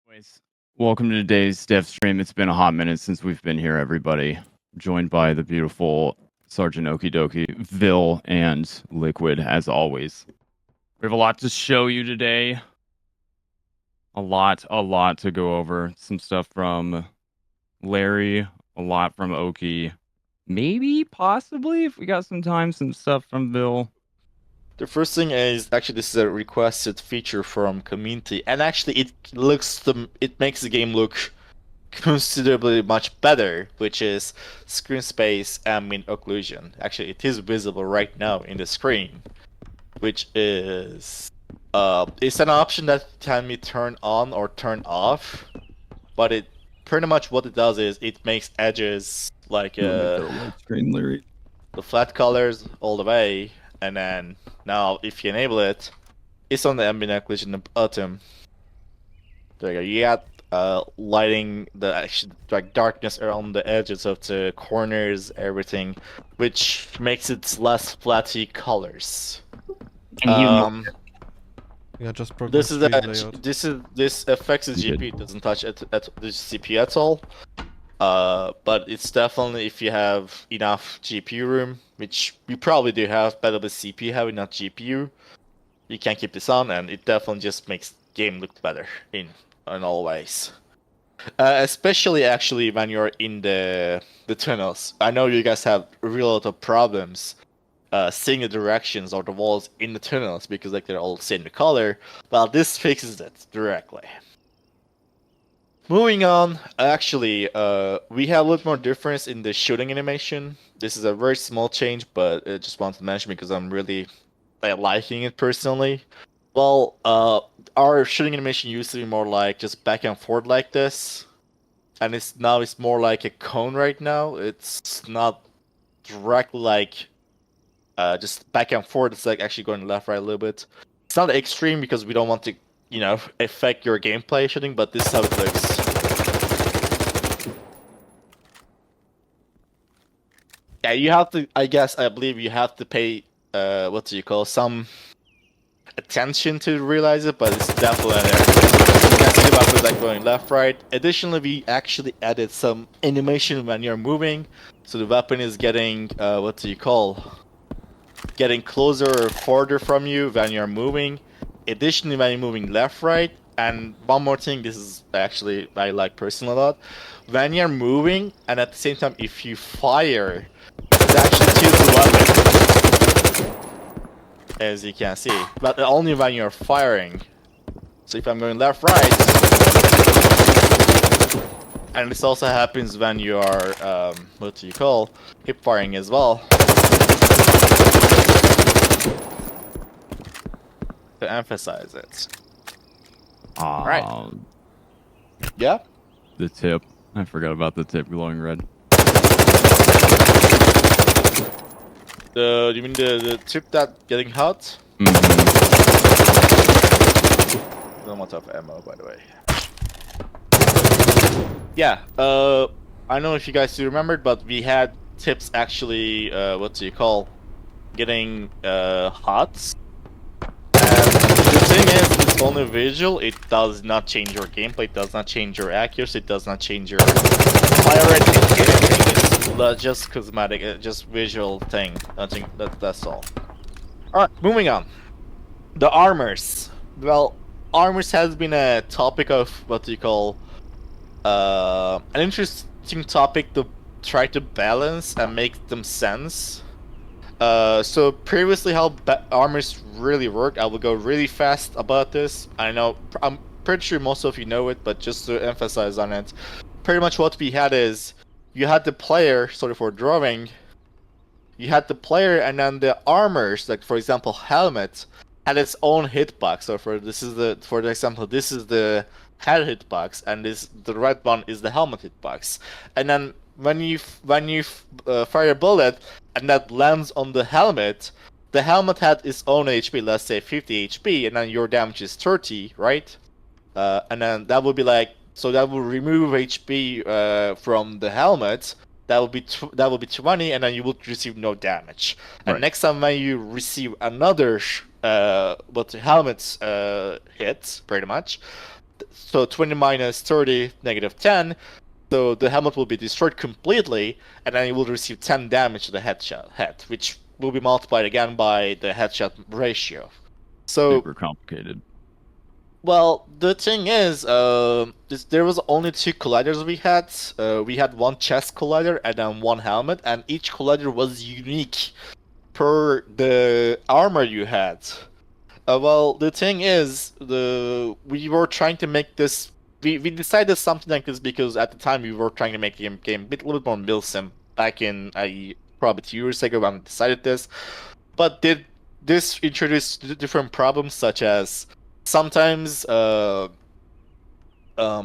Anyways, welcome to today's Dev stream. It's been a hot minute since we've been here, everybody. Joined by the beautiful Sergeant Okidoki, Vil, and Liquid, as always. We have a lot to show you today. A lot to go over. Some stuff from Larry, a lot from Oki. Maybe, possibly, if we got some time, some stuff from Vil. The first thing is actually this is a requested feature from community, and actually it makes the game look considerably much better, which is Screen Space Ambient Occlusion. Actually, it is visible right now in the screen, which is it's an option that can be turned on or turned off, but it pretty much what it does is it makes edges like Screen, Larry. the flat colors all the way. And then now, if you enable it, it's on the ambient occlusion in the bottom. There you go. You got lighting the darkness around the edges of the corners, everything, which makes it less flatty colors. Yeah, just this affects the GPU. It doesn't touch at the CPU at all. But it's definitely, if you have enough GPU room, which you probably do have, better with CPU have enough GPU, you can keep this on, and it definitely just makes the game look better in all ways. Especially actually when you're in the tunnels. I know you guys have a real lot of problems seeing the directions or the walls in the tunnels because like they're all the same color. Well, this fixes it directly. Moving on, actually, we have a little more difference in the shooting animation. This is a very small change, but I just wanted to mention because I'm really liking it personally. Well, our shooting animation used to be more like just back and forth like this, and it's more like a cone right now. It's not directly like just back and forth. It's like actually going left, right a little bit. It's not extreme because we don't want to, affect your gameplay shooting, but this is how it looks. Yeah, you have to, I believe you have to pay, some attention to realize it, but it's definitely there. You can see about like going left, right. Additionally, we actually added some animation when you're moving, so the weapon is getting, getting closer or farther from you when you're moving. Additionally, when you're moving left, right, and one more thing, this is actually I like personally a lot. When you're moving, and at the same time, if you fire, it actually tilts the weapon, as you can see, but only when you're firing. So if I'm going left, right, and this also happens when you are, hip firing as well. To emphasize it. Right. Yeah? The tip. I forgot about the tip glowing red. You mean the tip that getting hot? Mm-hmm. Don't want to have ammo, by the way. Yeah, I don't know if you guys do remember, but we had tips actually, getting hot. The thing is, it's only visual. It does not change your gameplay. It does not change your accuracy. It does not change your fire rate. It's just cosmetic, just visual thing. I think that's all. All right, moving on. The armors. Well, armors has been a topic of an interesting topic to try to balance and make them sense. So previously how armors really work, I will go really fast about this. I know, I'm pretty sure most of you know it, but just to emphasize on it, pretty much what we had is, you had the player, sorry for drawing, you had the player and then the armors, like for example helmet, had its own hitbox. So for example, this is the head hitbox, and the red one is the helmet hitbox. And then when you fire a bullet and that lands on the helmet had its own HP, let's say 50 HP, and then your damage is 30, right? And then that would be like, so that will remove HP from the helmet. That will be 20, and then you will receive no damage. And Right. next time when you receive another helmet hit, pretty much, so 20 minus 30, -10. So the helmet will be destroyed completely, and then you will receive 10 damage to the head, which will be multiplied again by the headshot ratio. So Super complicated. well, the thing is, there was only 2 colliders we had. We had 1 chest collider and then 1 helmet, and each collider was unique per the armor you had. Well, the thing is, we were trying to make this. We decided something like this because at the time we were trying to make the game a little bit more milsim back in probably 2 years ago when we decided this. But did this introduce different problems such as sometimes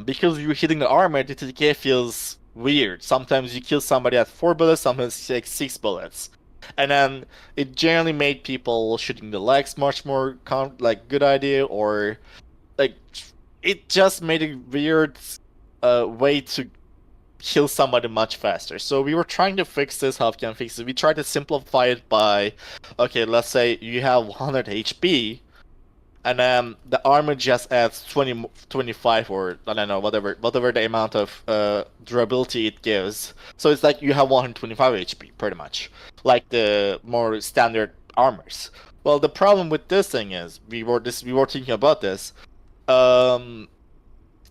because you're hitting the armor, the TTK feels weird. Sometimes you kill somebody at 4 bullets, sometimes like 6 bullets. And then it generally made people shooting the legs much more good idea, or like it just made a weird way to kill somebody much faster. So we were trying to fix this. How can we fix it? We tried to simplify it by, okay, let's say you have 100 HP, and then the armor just adds 20, 25, or I don't know, whatever the amount of durability it gives. So it's like you have 125 HP, pretty much, like the more standard armors. Well, the problem with this thing is we were thinking about this.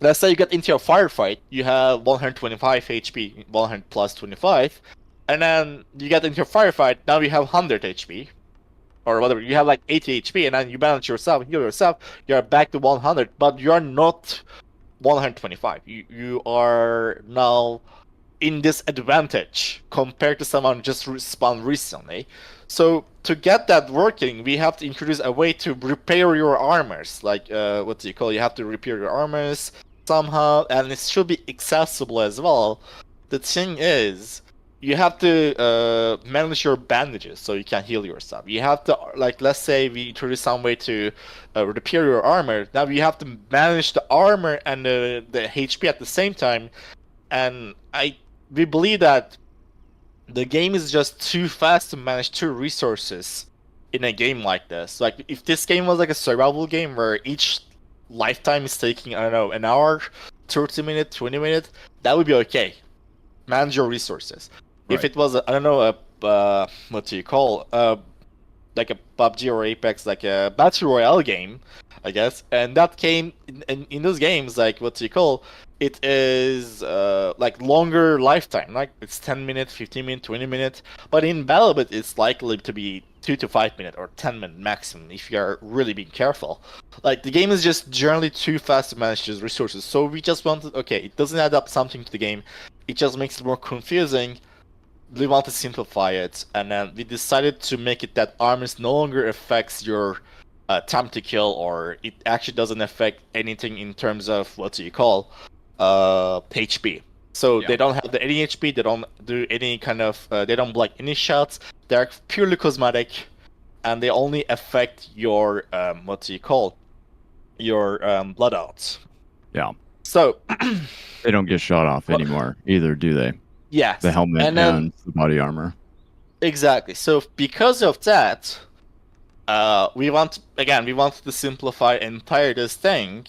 Let's say you get into a firefight, you have 125 HP, 100 plus 25, and then you get into a firefight, now you have 100 HP. Or whatever, you have like 80 HP, and then you balance yourself, heal yourself, you're back to 100, but you're not 125. You are now in disadvantage compared to someone who just respawned recently. So to get that working, we have to introduce a way to repair your armors. Like, what do you call it? You have to repair your armors somehow, and it should be accessible as well. The thing is, you have to manage your bandages so you can heal yourself. You have to, like, let's say we introduce some way to repair your armor. Now you have to manage the armor and the HP at the same time. And we believe that the game is just too fast to manage 2 resources in a game like this. Like, if this game was like a survival game where each lifetime is taking, I don't know, an hour, 30 minutes, 20 minutes, that would be okay. Manage your resources. Right. If it was, I don't know, what do you call, like a PUBG or Apex, like a Battle Royale game, I guess, and that came in those games, like, what do you call, it is like longer lifetime, like it's 10 minutes, 15 minutes, 20 minutes, but in BattleBit it's likely to be 2 to 5 minutes or 10 minutes maximum if you are really being careful. Like, the game is just generally too fast to manage those resources, so we just wanted, okay, it doesn't add up something to the game, it just makes it more confusing. We want to simplify it, and then we decided to make it that armors no longer affects your time to kill, or it actually doesn't affect anything in terms of, what do you call, HP. So yeah, they don't have any HP, they don't do any kind of, they don't block any shots, they're purely cosmetic, and they only affect your, what do you call, your bloodouts. Yeah. So they don't get shot off anymore either, do they? Yes. The helmet and the body armor. Exactly. So because of that, we wanted to simplify entire this thing.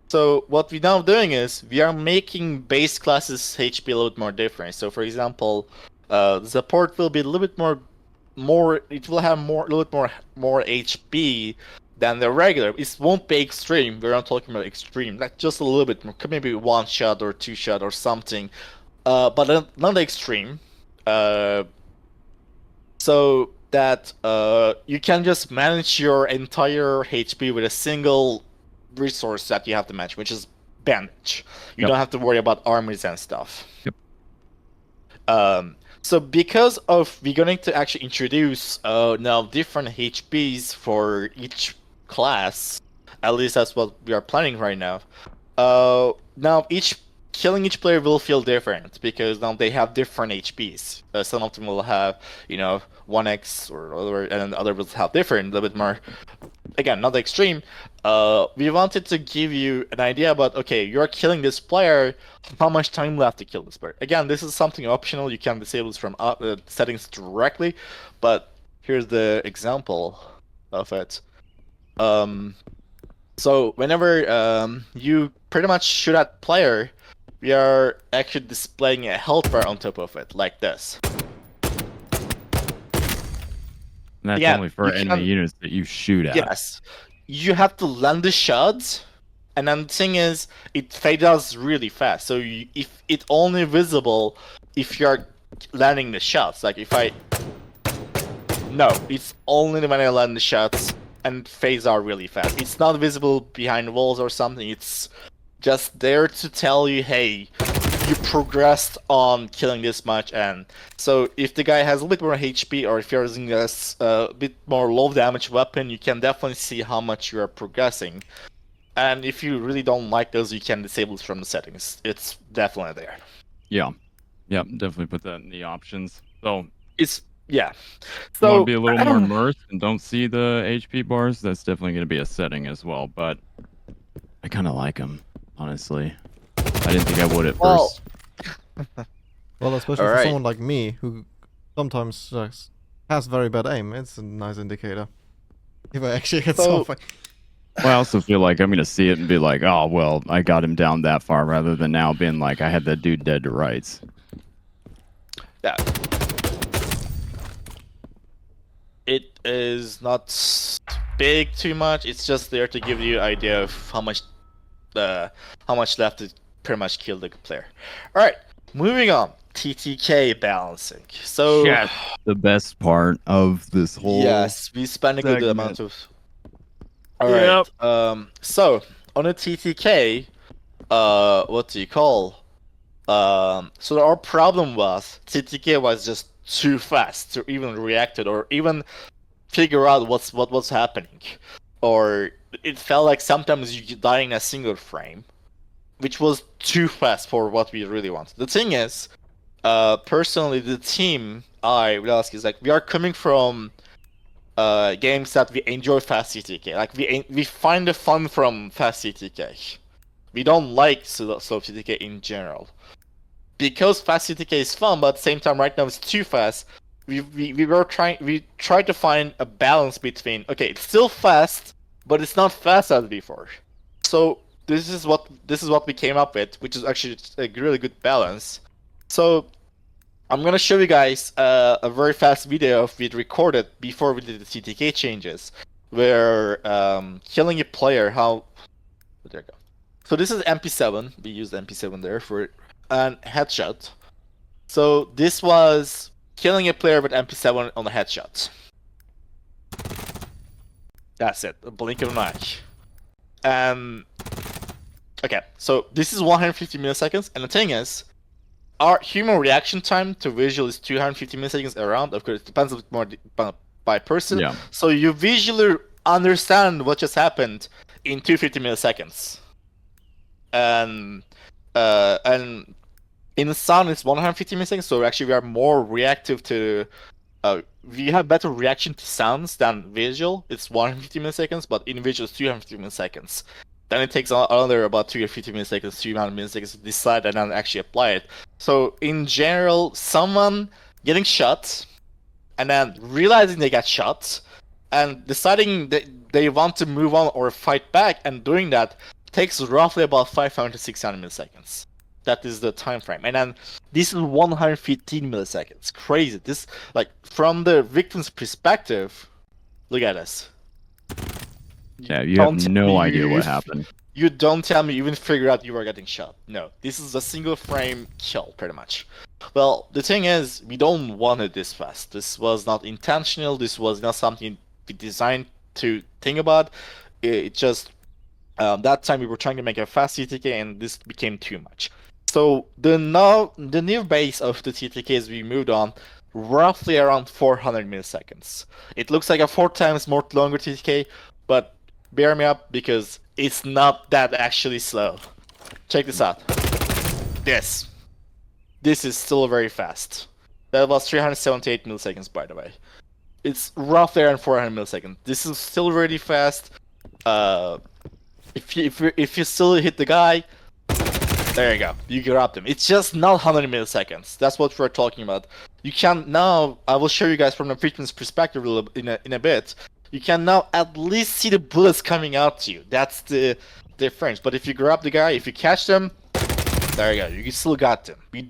So what we're now doing is we are making base classes HP a little bit more different. So for example, the support will be a little bit more. It will have a little bit more HP than the regular. It won't be extreme. We're not talking about extreme. Like, just a little bit more. Maybe 1 shot or 2 shot or something. But not extreme. So that you can just manage your entire HP with a single resource that you have to manage, which is bandage. You don't have to worry about armors and stuff. Yep. So because of we're going to actually introduce now different HPs for each class, at least that's what we are planning right now. Now killing each player will feel different because now they have different HPs. Some of them will have, 1x or whatever, and the other will have different, a little bit more. Again, not extreme. We wanted to give you an idea about, okay, you're killing this player, how much time left to kill this player. Again, this is something optional. You can disable this from settings directly, but here's the example of it. So whenever you pretty much shoot at player, we are actually displaying a health bar on top of it, like this. And that's Yeah, only for you enemy can- units that you shoot at. Yes. You have to land the shots, and then the thing is, it fades out really fast. So if it's only visible if you're landing the shots. Like if I... No, it's only when I land the shots, and fades out really fast. It's not visible behind walls or something. It's just there to tell you, hey, you progressed on killing this much. And so if the guy has a little bit more HP, or if you're using a bit more low damage weapon, you can definitely see how much you are progressing. And if you really don't like those, you can disable it from the settings. It's definitely there. Yeah. Yeah, definitely put that in the options. So It's, yeah. if you want So to be a little more immersed and don't see the HP bars, that's definitely going to be a setting as well. But I kind of like them, honestly. I didn't think I would at Well- first. Well, especially for Alright. someone like me who sometimes has very bad aim, it's a nice indicator. If I actually hit So- something. Well, I also feel like I'm going to see it and be like, oh, well, I got him down that far, rather than now being like, I had that dude dead to rights. Yeah. It is not big too much. It's just there to give you an idea of how much left to pretty much kill the player. All right, moving on. TTK balancing. So Yes, the best part of this whole... yes, we spend a good segment. amount of. All right. Yep. So on a TTK, what do you call? So our problem was TTK was just too fast to even react it or even figure out what was happening, or it felt like sometimes you die in a single frame, which was too fast for what we really wanted. The thing is, personally, the team I will ask is like we are coming from games that we enjoy fast TTK. Like we find the fun from fast TTK. We don't like slow TTK in general. Because fast TTK is fun, but at the same time, right now it's too fast. We tried to find a balance between, okay, it's still fast, but it's not fast as before. So this is what we came up with, which is actually a really good balance. So I'm gonna show you guys a very fast video we recorded before we did the TTK changes, where killing a player, how there you go. So this is MP7. We used MP7 there for an headshot. So this was killing a player with MP7 on a headshot. That's it. A blink of an eye. Okay, so this is 150 milliseconds, and the thing is, our human reaction time to visual is 250 milliseconds around. Of course, it depends a bit more by person. Yeah. So you visually understand what just happened in 250 milliseconds. And in sound it's 150 milliseconds, so actually we are more reactive to we have better reaction to sounds than visual. It's 150 milliseconds, but in visual it's 250 milliseconds. Then it takes another about 250 milliseconds, 300 milliseconds to decide and then actually apply it. So in general, someone getting shot and then realizing they got shot and deciding that they want to move on or fight back and doing that takes roughly about 500 to 600 milliseconds. That is the time frame. And then this is 115 milliseconds. Crazy. This, like, from the victim's perspective, look at this. Yeah, you Don't have tell no me idea you- what happened. You don't tell me you even figure out you were getting shot. No, this is a single frame kill, pretty much. Well, the thing is, we don't want it this fast. This was not intentional. This was not something we designed to think about. It just, that time we were trying to make a fast TTK and this became too much. So the new base of the TTKs we moved on, roughly around 400 milliseconds. It looks like a 4 times more longer TTK, but bear me up because it's not that actually slow. Check this out. This is still very fast. That was 378 milliseconds, by the way. It's roughly around 400 milliseconds. This is still really fast. If you still hit the guy, there you go. You grabbed him. It's just not 100 milliseconds. That's what we're talking about. You can now. I will show you guys from the victim's perspective in a bit. you can now at least see the bullets coming out to you. That's the difference. But if you grab the guy, if you catch them, there you go. You still got them. We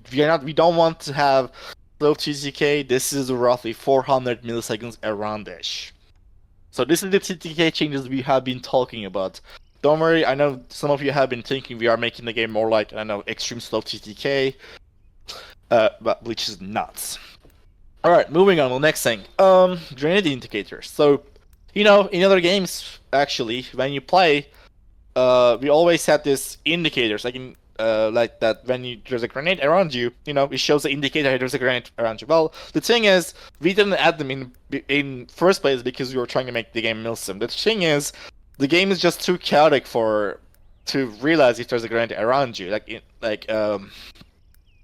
don't want to have slow TTK. This is roughly 400 milliseconds around-ish. So this is the TTK changes we have been talking about. Don't worry, I know some of you have been thinking we are making the game more like, I know, extreme slow TTK, but which is nuts. Alright, moving on to the next thing. Grenade indicators. So, you know, in other games, actually, when you play, we always had this indicators, like that when there's a grenade around you, you know, it shows the indicator there's a grenade around you. Well, the thing is, we didn't add them in first place because we were trying to make the game milsim. The thing is, the game is just too chaotic to realize if there's a grenade around you.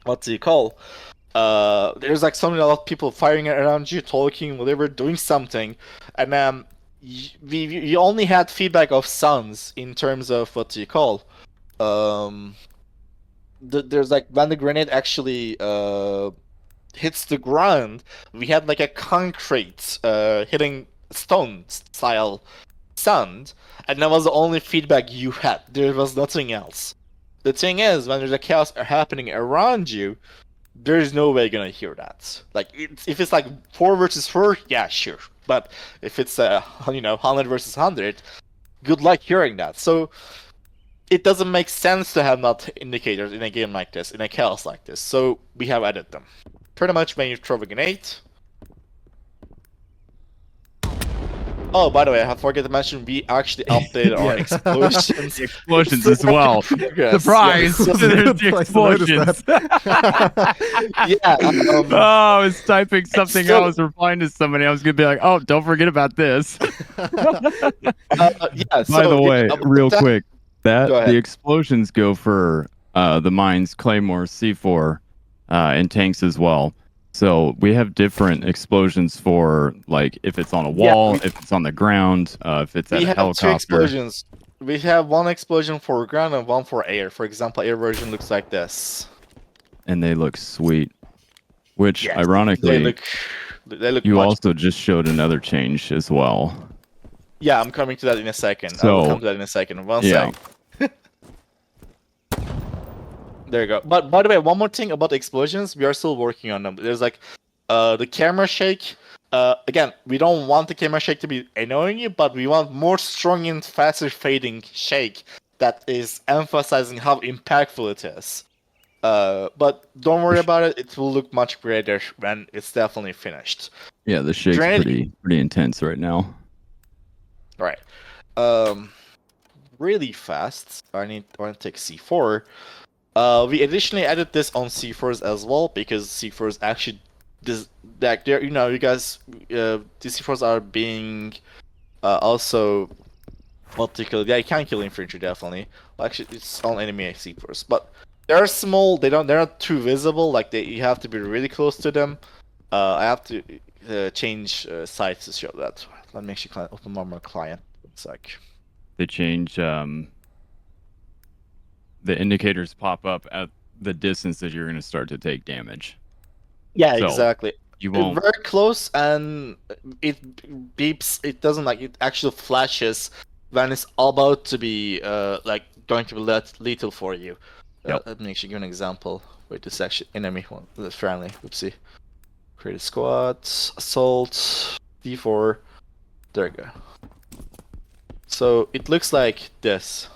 What do you call? There's like a lot of people firing around you, talking, whatever, doing something, and we only had feedback of sounds in terms of what do you call? There's like when the grenade actually hits the ground, we had like a concrete hitting stone style sound, and that was the only feedback you had. There was nothing else. The thing is, when there's a chaos happening around you, there's no way you're gonna hear that. Like, if it's like 4 versus 4, yeah, sure. But if it's 100 versus 100, good luck hearing that. So it doesn't make sense to have not indicators in a game like this, in a chaos like this. So we have added them. Pretty much when you throw a grenade. Oh, by the way, I forgot to mention we actually updated our explosions. The explosions as well. Surprise! Yeah, There's the explosions. yeah. Oh, I was typing something. still- I was replying to somebody. I was gonna be like, "Oh, don't forget about this." Yeah. By the way, real quick, Go ahead. the explosions go for the mines, Claymore, C4, and tanks as well. So we have different explosions for, like, if it's on a wall, if it's on the ground, if it's at We a have helicopter. 2 explosions. We have 1 explosion for ground and 1 for air. For example, air version looks like this. And they look sweet. Which, Yes, ironically, they look you much. also just showed another change as well. Yeah, I'm coming to that in a second. I So, will come to that in a second. One yeah. sec. There you go. But by the way, one more thing about explosions, we are still working on them. There's like the camera shake. Again, we don't want the camera shake to be annoying you, but we want more strong and faster fading shake that is emphasizing how impactful it is. But don't worry about it. It will look much greater when it's definitely finished. Yeah, the shake's Granted- pretty intense right now. Right. Really fast. I want to take C4. We additionally added this on C4s as well because C4s actually, you guys, the C4s are being also multi-kill. Yeah, you can kill infantry definitely. Well, actually, it's on enemy C4s, but they're small. They're not too visible. Like you have to be really close to them. I have to change sites to show that. Let me actually open one more client. It's like They change the indicators pop up at the distance that you're going to start to take damage. yeah, So, exactly. You won't. Very close, and it beeps. It doesn't it actually flashes when it's about to be going to be lethal for you. Yep. Let me actually give an example. Wait, this is actually enemy one, the friendly. Oopsie. Create a squad, assault, D4. There you go. So it looks like this.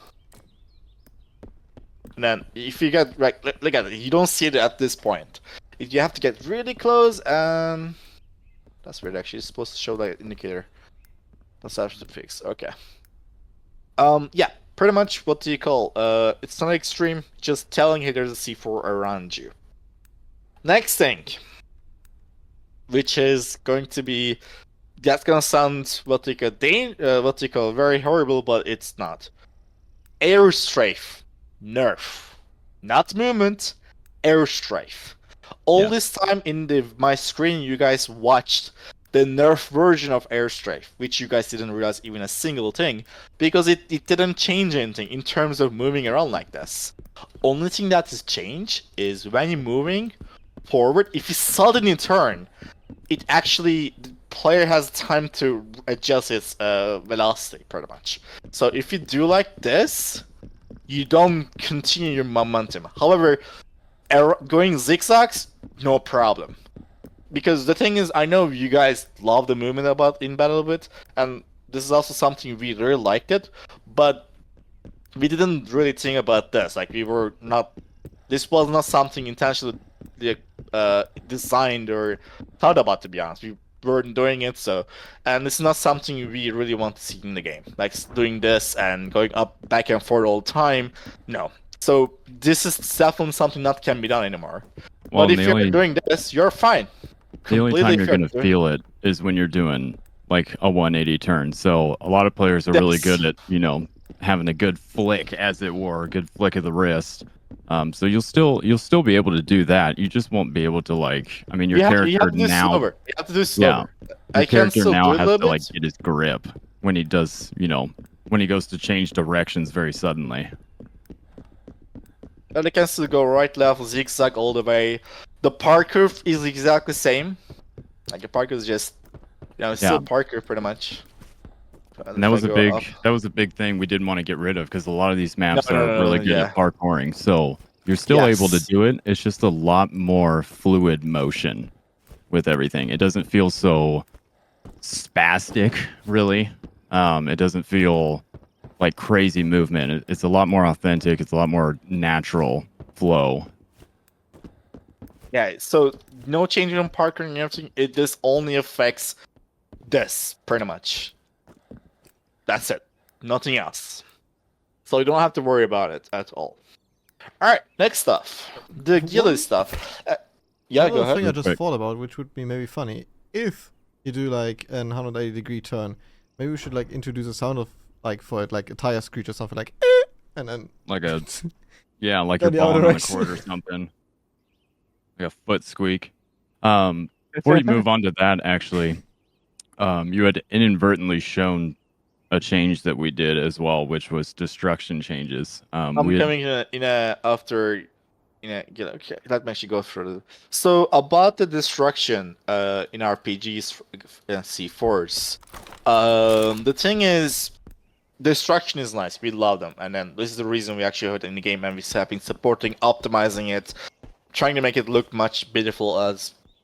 And then if you get look at it, you don't see it at this point. You have to get really close, and that's weird. Actually, it's supposed to show like an indicator. That's actually fixed. Okay. Yeah, pretty much. What do you call? It's not extreme. Just telling you there's a C4 around you. Next thing, which is going to be, that's gonna sound what you call very horrible, but it's not. Air Strafe, nerf, not movement. Air Strafe. All this time in my screen, you guys watched the nerf version of Air Strafe, which you guys didn't realize even a single thing, because it didn't change anything in terms of moving around like this. Only thing that has changed is when you're moving forward, if you suddenly turn, it actually, player has time to adjust its velocity, pretty much. So if you do like this, you don't continue your momentum. However, going zigzags, no problem. Because the thing is, I know you guys love the movement in BattleBit, and this is also something we really liked it, but we didn't really think about this. Like, we were not. This was not something intentionally designed or thought about, to be honest. We weren't doing it, so. And it's not something we really want to see in the game. Like, doing this and going up, back and forth all the time. No. So, this is definitely something that can be done anymore. Well, but if you're doing this, you're fine. The only time you're going to fair. feel it is when you're doing like a 180 turn. So a lot of players are really good at, you know, having a good flick, as it were, a good flick of the wrist. So you'll still be able to do that. You just won't be able to, like, I mean, your character you have to do now. Slower. You have to do slower. Yeah, I can character still now do a has little to like bit. get his grip when he does, you know, when he goes to change directions very suddenly. And I can still go right, left, zigzag all the way. The parkour is exactly the same. Like, the parkour is just, you know, it's still parkour pretty much. And that was a big thing we didn't want to get rid of, because a lot of these maps are really good at parkouring. So you're still able to do it. It's just a lot more fluid motion with everything. It doesn't feel so spastic, really. It doesn't feel like crazy movement. It's a lot more authentic. It's a lot more natural flow. Yeah, so no changing on parkour and everything. This only affects this, pretty much. That's it. Nothing else. So you don't have to worry about it at all. Alright, next stuff. The ghillie stuff. Yeah, go ahead. Thing I just thought about, which would be maybe funny, if you do like an 180-degree turn, maybe we should like introduce a sound of, like, for it, like a tire screech or something, like, and then like a, yeah, like you're falling on the court or something. Like a foot squeak. Before you move on to that, actually, you had inadvertently shown a change that we did as well, which was destruction changes. I'm coming in a after. Okay, let me actually go through it. So about the destruction in RPGs and C4s, the thing is, destruction is nice. We love them, and then this is the reason we actually have it in the game, and we have been supporting, optimizing it, trying to make it look much beautiful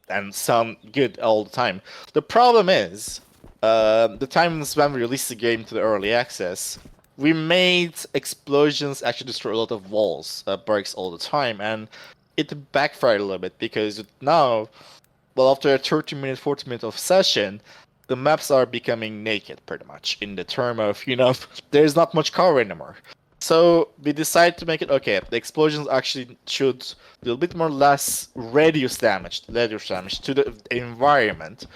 and sound good all the time. The problem is, the times when we released the game to the early access, we made explosions actually destroy a lot of walls, bricks all the time, and it backfired a little bit, because now, well, after a 30-minute, 40-minute of session, the maps are becoming naked, pretty much, in the term of, you know, there's not much cover anymore. So we decided to make it, okay, the explosions actually should do a little bit more less radius damage to the environment.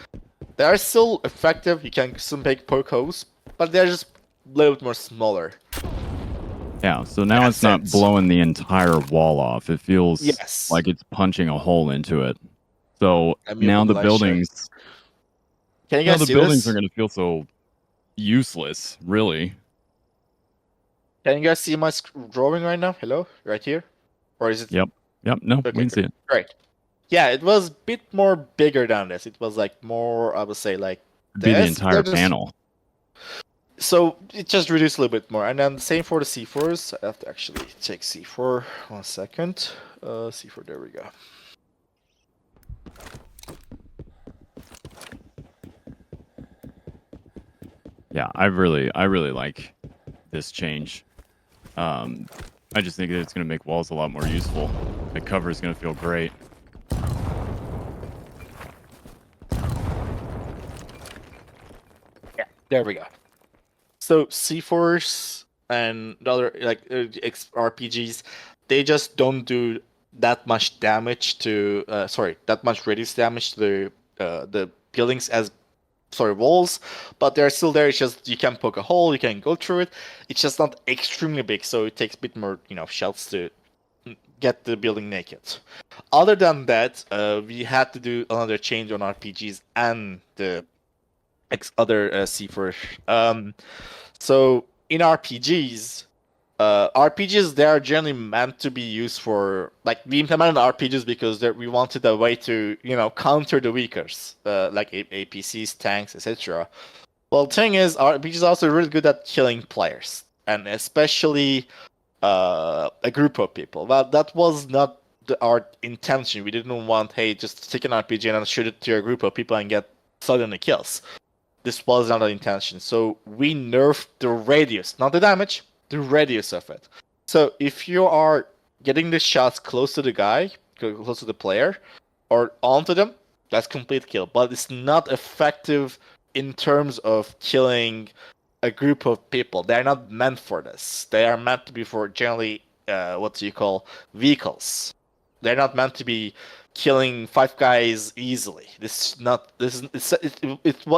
They are still effective, you can still make poke holes, but they're just a little bit more smaller. Yeah, so now it's not blowing the entire wall off. It feels like it's punching a hole into it. So now the buildings... Can you guys see this? The buildings are going to feel so useless, really. Can you guys see my drawing right now? Hello? Right here? Or is it... Yep, no, we can see it. Great. Yeah, it was a bit more bigger than this. It was like more, I would say, like this. It'd be the entire panel. So it just reduced a little bit more. And then the same for the C4s. I have to actually take C4. 1 second. C4, there we go. Yeah, I really like this change. I just think that it's going to make walls a lot more useful. The cover is going to feel great. Yeah, there we go. So C4s and the other RPGs, they just don't do that much damage to that much radius damage to the buildings as walls, but they're still there. It's just you can poke a hole, you can go through it. It's just not extremely big, so it takes a bit more, shells to get the building naked. Other than that, we had to do another change on RPGs and the other C4. So in RPGs, RPGs, they are generally meant to be used for, like, we implemented RPGs because we wanted a way to, counter the weakers, like APCs, tanks, etc. Well, the thing is, RPGs are also really good at killing players, and especially a group of people. Well, that was not our intention. We didn't want, hey, just take an RPG and shoot it to a group of people and get suddenly kills. This was not our intention. So we nerfed the radius, not the damage, the radius of it. So if you are getting the shots close to the guy, close to the player, or onto them, that's complete kill. But it's not effective in terms of killing a group of people. They're not meant for this. They are meant to be for generally vehicles. They're not meant to be killing 5 guys easily. It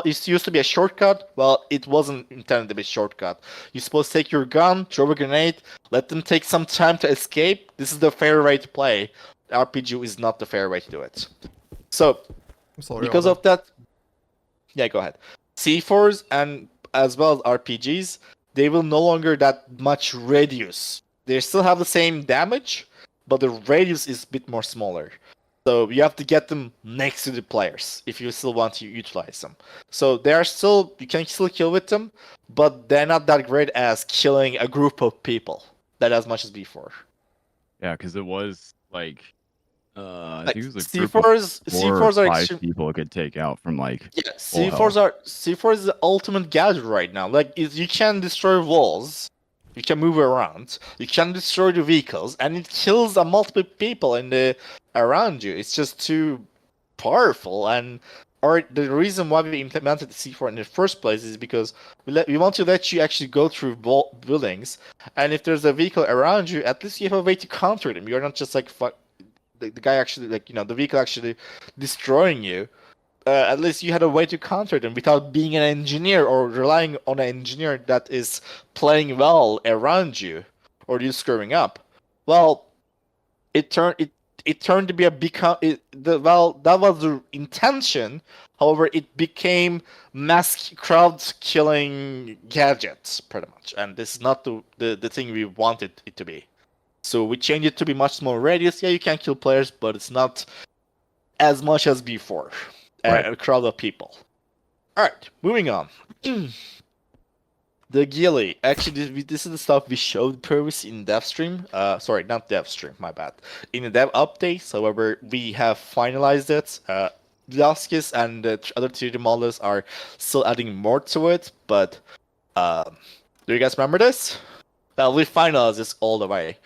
used to be a shortcut. Well, it wasn't intended to be a shortcut. You're supposed to take your gun, throw a grenade, let them take some time to escape. This is the fair way to play. RPG is not the fair way to do it. So, because of that, yeah, go ahead. C4s and as well as RPGs, they will no longer that much radius. They still have the same damage, but the radius is a bit more smaller. So you have to get them next to the players if you still want to utilize them. So you can still kill with them, but they're not that great as killing a group of people that as much as before. Yeah, because it was like I Like think it was a C4s are 5 people it could take out from like C4 is the ultimate gadget right now. Like you can destroy walls, you can move around, you can destroy the vehicles, and it kills multiple people around you. It's just too powerful, or the reason why we implemented the C4 in the first place is because we want to let you actually go through buildings, and if there's a vehicle around you, at least you have a way to counter them. You're not just like the guy actually, the vehicle actually destroying you. At least you had a way to counter them without being an engineer or relying on an engineer that is playing well around you or you screwing up. Well, it turned to be that was the intention. However, it became mass crowd killing gadgets pretty much, and this is not the thing we wanted it to be. So we changed it to be much more radius. Yeah, you can kill players, but it's not as much as before. Right. A crowd of people. Alright, moving on. The ghillie. Actually, this is the stuff we showed previously in dev stream. Sorry, not dev stream, my bad. In the dev updates, however, we have finalized it. Velasquez and the other 3D modelers are still adding more to it, but do you guys remember this? Well, we finalized this all the way.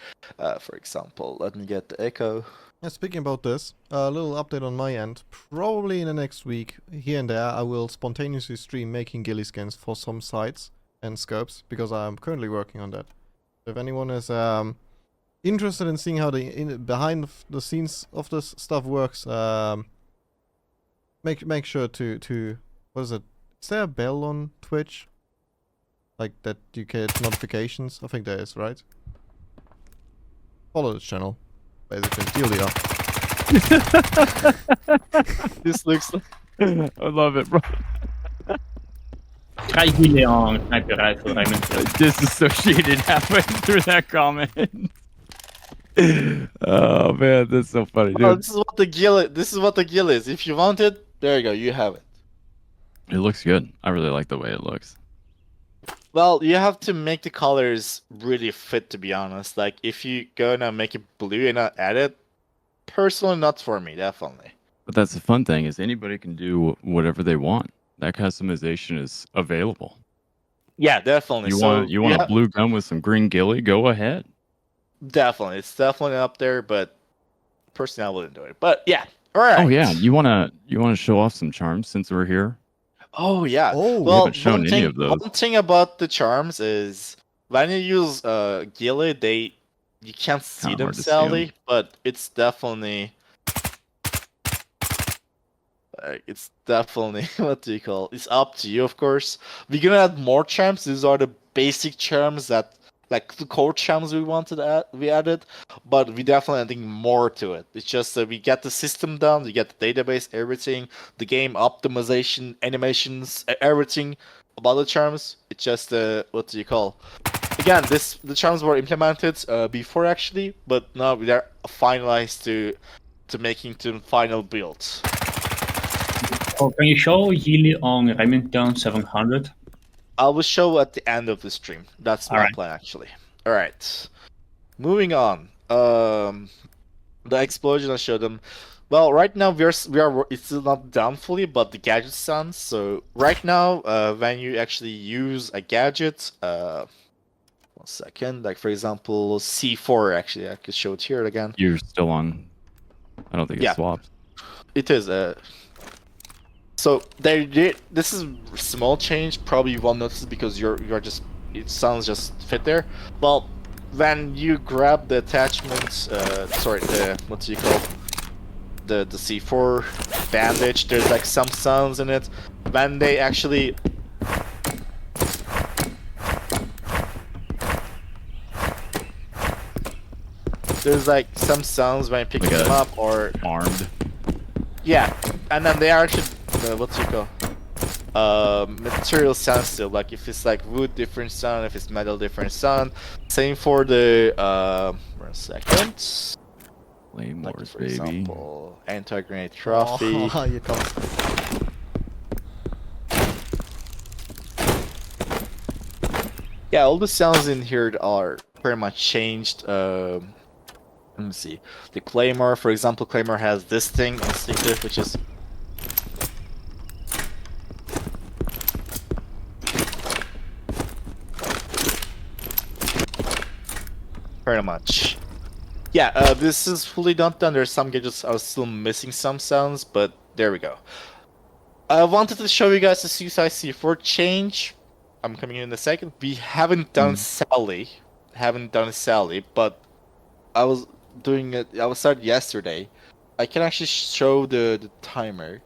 For example, let me get the echo. Yeah, speaking about this, a little update on my end. Probably in the next week, here and there, I will spontaneously stream making ghillie skins for some sites and scopes, because I'm currently working on that. If anyone is interested in seeing how the behind the scenes of this stuff works, make sure to what is it? Is there a bell on Twitch? Like that you get notifications? I think there is, right? Follow this channel. Basically, Delia. This looks like... I love it, bro. Très ghillie en sniper rifle, Raymond. Disassociated halfway through that comment. Oh man, that's so funny, dude. Oh, this is what the ghillie is. If you want it, there you go, you have it. It looks good. I really like the way it looks. Well, you have to make the colors really fit, to be honest. Like, if you go and make it blue and not add it, personally, not for me, definitely. But that's the fun thing, is anybody can do whatever they want. That customization is available. Yeah, definitely. You want a blue gun with some green ghillie? Go ahead. Definitely, it's definitely up there. But personally, I wouldn't do it. But yeah, all right. Oh yeah, you wanna show off some charms since we're here? Oh yeah. Oh, well, haven't shown any of those. One thing about the charms is when you use ghillie, you can't see them sadly, but it's definitely what do you call it? It's up to you, of course. We're gonna add more charms. These are the basic charms that, like, the core charms we added, but we definitely adding more to it. It's just that we get the system done, we get the database, everything, the game optimization, animations, everything about the charms. It's just what do you call? again, the charms were implemented before actually, but now they're finalized to making to final build. Oh, can you show ghillie on Remington 700? I will show at the end of the stream. That's my Alright. plan actually. All right, moving on. The explosion I showed them. Well, right now we are it's still not done fully, but the Gadget Sounds. So right now, when you actually use a gadget, 1 second. Like for example, C4. Actually, I could show it here again. You're still on. I don't think Yeah. it's swapped. It is. So this is a small change. Probably you won't notice because you're just it sounds just fit there. Well, when you grab the attachment, sorry, the what do you call the C4 bandage? There's like some sounds in it. When they actually there's like some sounds when you pick Like them a- up or Armed. yeah, and then they are actually what do you call material sensitive. Like if it's like wood, different sound. If it's metal, different sound. Same for the 1 second. Like Claymores, for baby. example, anti-grenade trophy. Oh, you can't. Yeah, all the sounds in here are pretty much changed. Let me see. The Claymore, for example, Claymore has this thing, instinctive, which is pretty much. Yeah, this is fully not done. There's some gadgets are still missing some sounds, but there we go. I wanted to show you guys the Suicide C4 change. I'm coming in a second. We haven't done Sally. But I was doing it. I was started yesterday. I can actually show the timer.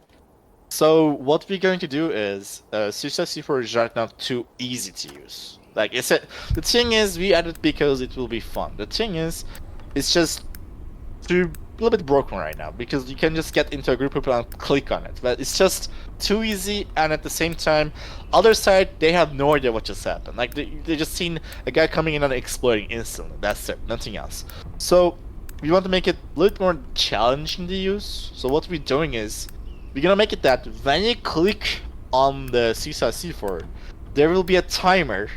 So what we're going to do is Suicide C4 is right now too easy to use. Like the thing is we added because it will be fun. The thing is, it's just a little bit broken right now because you can just get into a group of people and click on it, but it's just too easy. And at the same time, other side they have no idea what just happened. Like they just seen a guy coming in and exploding instantly. That's it, nothing else. So we want to make it a little more challenging to use. So what we're doing is we're gonna make it that when you click on the Suicide C4, there will be a timer,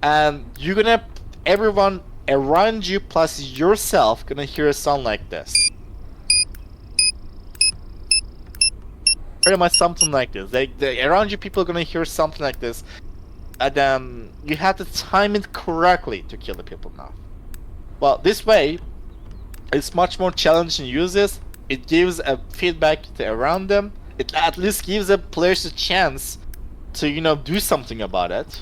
and you're gonna everyone around you plus yourself gonna hear a sound like this. Pretty much something like this. They around you people are gonna hear something like this, and then you have to time it correctly to kill the people now. Well, this way, it's much more challenging to use this. It gives a feedback to around them. It at least gives the players a chance to do something about it,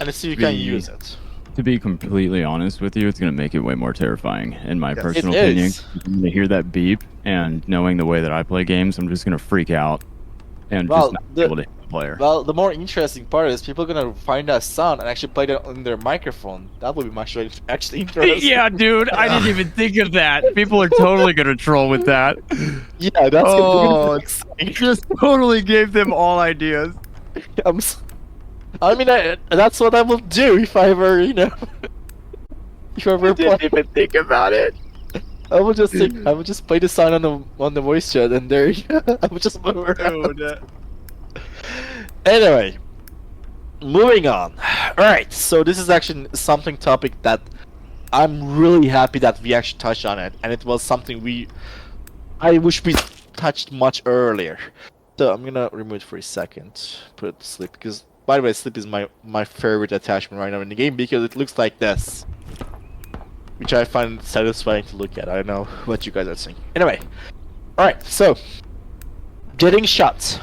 and see if you can use it. To be completely honest with you, it's going to make it way more terrifying, in my Yes, personal it opinion. is. To hear that beep, and knowing the way that I play games, I'm just going to freak out and Well, just not be able to hit the player. Well, the more interesting part is people are gonna find that sound and actually play it on their microphone. That would be much actually interesting. Yeah, dude, I didn't even think of that. People are totally going to troll with that. Yeah, that's Oh, gonna be Just totally gave them all ideas. I mean, that's what I will do if I ever, if I ever play. even think about it. I will just play the sound on the voice chat, and there, I will just move around. Anyway, moving on. Alright, so this is actually something topic that I'm really happy that we actually touched on it, and it was something I wish we touched much earlier. So I'm gonna remove it for a second, put it to sleep, because by the way, sleep is my favorite attachment right now in the game because it looks like this, which I find satisfying to look at. I don't know what you guys are saying. Anyway, alright, so getting shot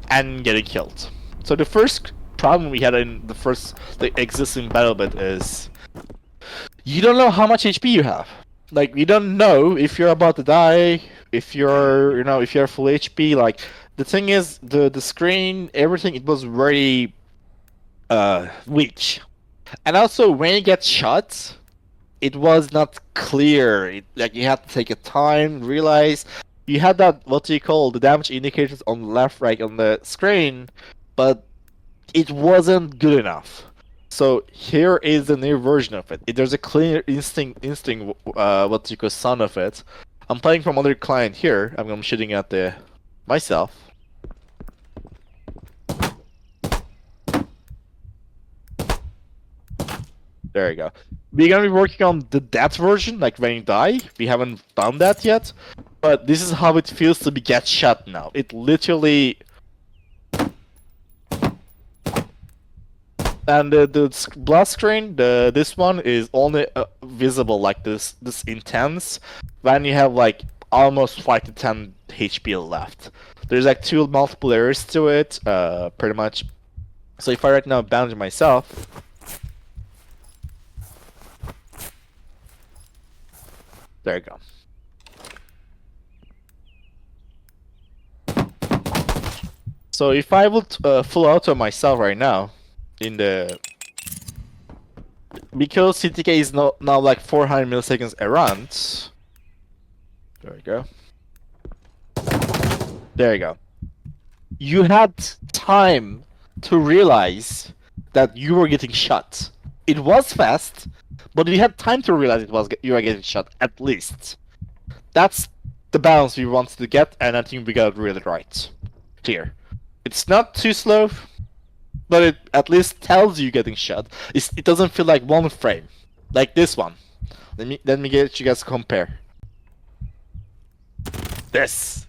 and getting killed. So the first problem we had in the existing BattleBit is you don't know how much HP you have. Like, you don't know if you're about to die, if you're if you're full HP. Like, the thing is, the screen, everything, it was very weak. And also when you get shot, it was not clear. Like, you had to take a time, realize you had that, what do you call, the damage indicators on the left, right on the screen, but it wasn't good enough. So here is the new version of it. There's a clear what you call sound of it. I'm playing from other client here. I'm shooting at the myself. There you go. We're gonna be working on that version, like when you die. We haven't done that yet, but this is how it feels to get shot now. It literally. And the blast screen, this one is only visible like this intense when you have like almost 5 to 10 HP left. There's like multiple layers to it, pretty much. So if I right now bandage myself, there you go. So if I would full auto myself right now. Because TTK is now like 400 milliseconds around. There we go. There you go. You had time to realize that you were getting shot. It was fast, but you had time to realize you were getting shot at least. That's the balance we wanted to get, and I think we got it really right here. It's not too slow. But it at least tells you getting shot. It doesn't feel like one frame, like this one. Let me get you guys to compare. This,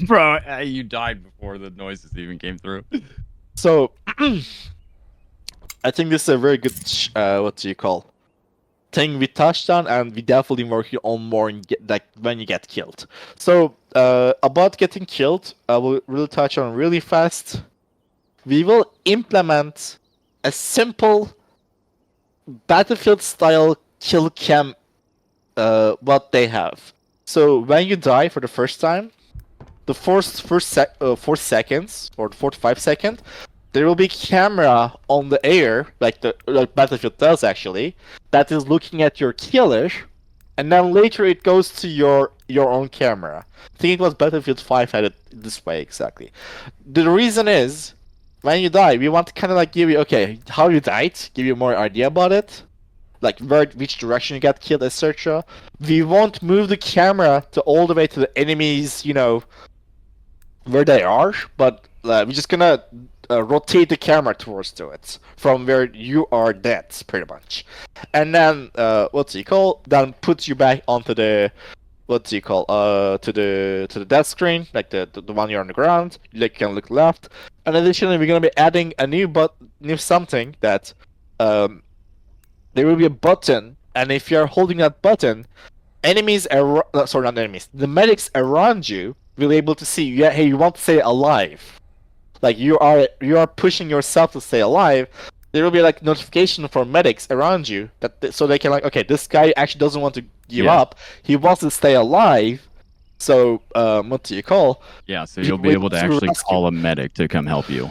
Bro, you died before the noises even came through. So, I think this is a very good thing we touched on, and we definitely working on more like when you get killed. So, about getting killed, I will really touch on really fast. We will implement a simple Battlefield-style kill cam, what they have. So when you die for the first time, the 4 seconds or 4 to 5 seconds, there will be camera on the air, like Battlefield does actually, that is looking at your killer, and then later it goes to your own camera. I think it was Battlefield 5 had it this way exactly. The reason is, when you die, we want to kind of like give you, how you died, give you more idea about it, like which direction you got killed, etc. We won't move the camera all the way to the enemies, where they are, but we're just gonna rotate the camera towards it from where you are dead, pretty much, and then then put you back onto the to the death screen, like the one you're on the ground. Like you can look left, and additionally we're gonna be adding a new something that there will be a button, and if you're holding that button, the medics around you will be able to see, hey, you want to stay alive, like you are pushing yourself to stay alive. There will be like notification for medics around you so they can this guy actually doesn't want to give up. He wants to stay alive. So Yeah, so you'll be able to actually call a medic to come help you.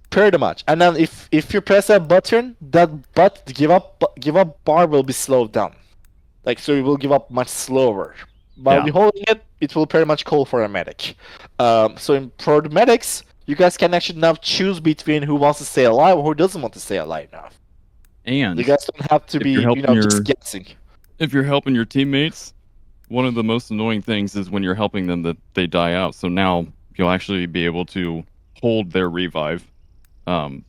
Pretty much. And then if you press that button, give up bar will be slowed down. Like, so it will give up much slower. While you're holding it, it will pretty much call for a medic. For the medics, you guys can actually now choose between who wants to stay alive or who doesn't want to stay alive now. And you guys don't have to be, just guessing. If you're helping your teammates, one of the most annoying things is when you're helping them that they die out. So now you'll actually be able to hold their revive when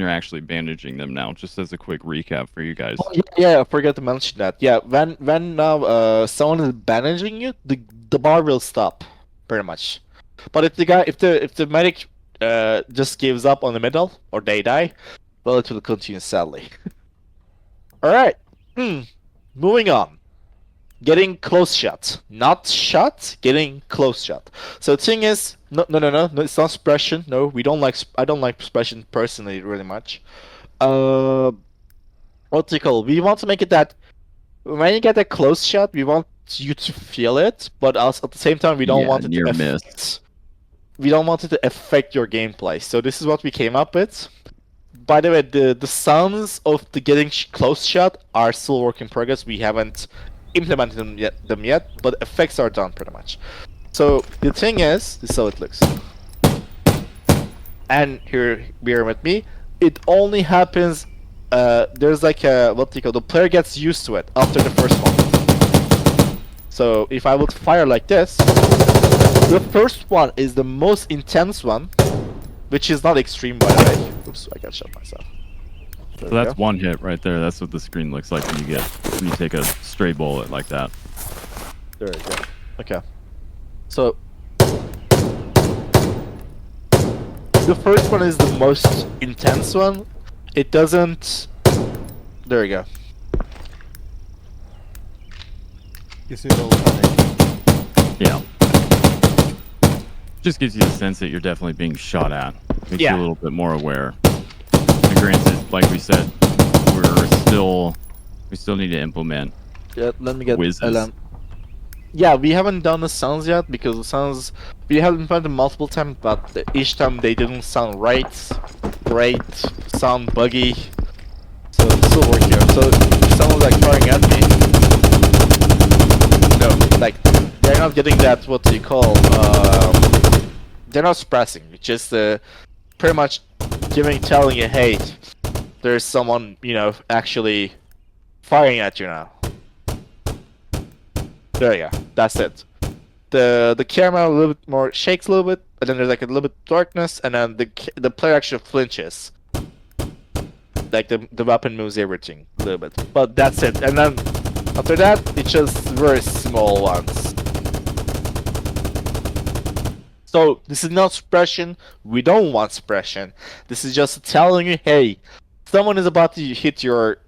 you're actually bandaging them now, just as a quick recap for you guys. Oh, yeah, I forgot to mention that. Yeah, when now someone is bandaging you, the bar will stop, pretty much. But if the medic just gives up on the middle, or they die, well, it will continue, sadly. Alright, moving on. Getting close shot. Not shot, getting close shot. So the thing is, no, it's not suppression. No, I don't like suppression personally really much. We want to make it that when you get a close shot, we want you to feel it, but also at the same time we don't want it to affect your gameplay. So this is what we came up with. By the way, the sounds of the getting close shot are still work in progress. We haven't implemented them yet, but effects are done pretty much. So the thing is, this is how it looks. And here, bear with me. it only happens. There's like a what do you call? The player gets used to it after the first one. So if I would fire like this, the first one is the most intense one, which is not extreme by the way. Oops, I got shot myself. There So we that's go. one hit right there. That's what the screen looks like when you take a stray bullet like that. There we go. Okay. So the first one is the most intense one. It doesn't. There we go. You see the little panic. Yeah. Just gives you the sense that you're definitely being shot at. Makes you Yeah. a little bit more aware. And granted, like we said, we still need to implement Yeah, let me get whizzes. LM. Yeah, we haven't done the sounds yet because the sounds we have implemented multiple times, but each time they didn't sound right, great, sound buggy. So it's still work here. So if someone's like firing at me, no, like they're not getting that what do you call? They're not suppressing. It's just pretty much telling you, hey, there's someone actually firing at you now. There you go. That's it. The camera a little bit more shakes a little bit, and then there's like a little bit of darkness, and then the player actually flinches. Like the weapon moves everything a little bit, but that's it. And then after that, it's just very small ones. So this is not suppression. We don't want suppression. This is just telling you, hey, someone is about to hit your,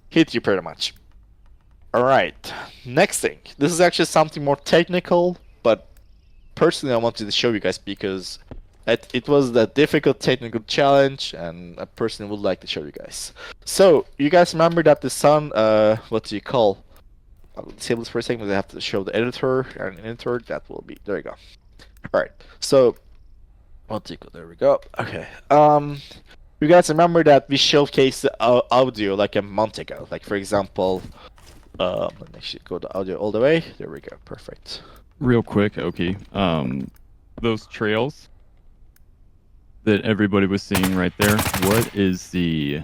hit you pretty much. Alright, next thing. This is actually something more technical, but personally I wanted to show you guys because it was a difficult technical challenge, and I personally would like to show you guys. So, you guys remember that the sun, what do you call? I'll disable this for a second because I have to show the editor, and editor, that will be, there you go. Alright, so, what do you call, there we go. Okay, you guys remember that we showcased the audio like a month ago, like for example, let me actually go the audio all the way. There we go. Perfect. Real quick, Oki. Those trails that everybody was seeing right there, what is the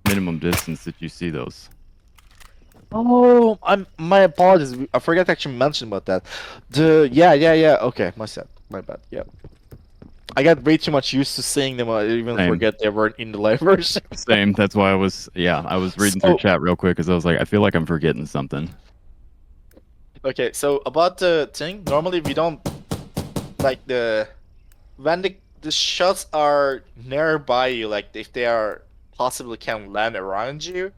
minimum distance that you see those? Oh, my apologies. I forgot to actually mention about that. Yeah. Okay, my bad. Yeah. I got way too much used to seeing them. I even Same. forget they weren't in the live version. Same. That's why I was reading through chat real quick because I was like, I feel like I'm forgetting something. Okay, so about the thing, normally we don't like when the shots are nearby you, like if they are possibly can land around you,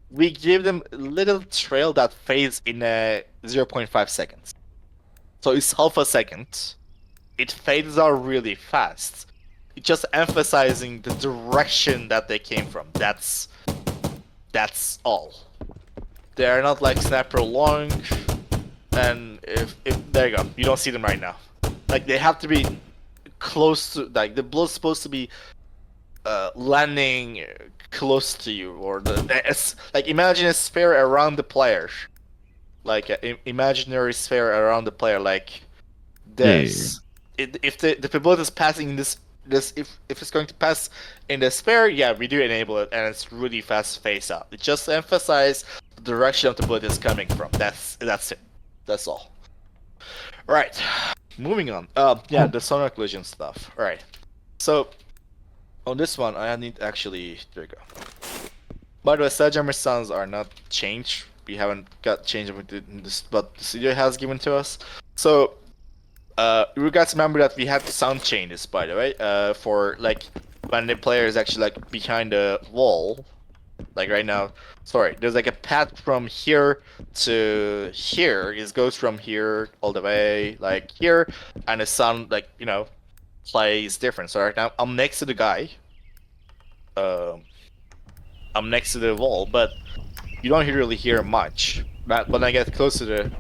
we give them a little trail that fades in 0.5 seconds. So it's half a second. It fades out really fast. It's just emphasizing the direction that they came from. That's all. They are not like sniper long, and if there you go, you don't see them right now. Like they have to be close to, like the bullet's supposed to be landing close to you, or like imagine a sphere around the player, like an imaginary sphere around the player, like this. If the bullet is passing in this if it's going to pass in the sphere, yeah, we do enable it, and it's really fast face out. It just emphasizes the direction of the bullet is coming from. That's it. That's all. Right. Moving on. Yeah, the sonar occlusion stuff. All right. So on this one, I need actually. There you go. By the way, Sledgehammer sounds are not changed. We haven't got changed with this, but the studio has given to us. So. You guys remember that we had sound changes, by the way, for like when the player is actually like behind a wall, like right now. Sorry, there's like a path from here to here. It goes from here all the way like here, and the sound like plays different. So right now I'm next to the guy. I'm next to the wall, but you don't really hear much. But when I get close to the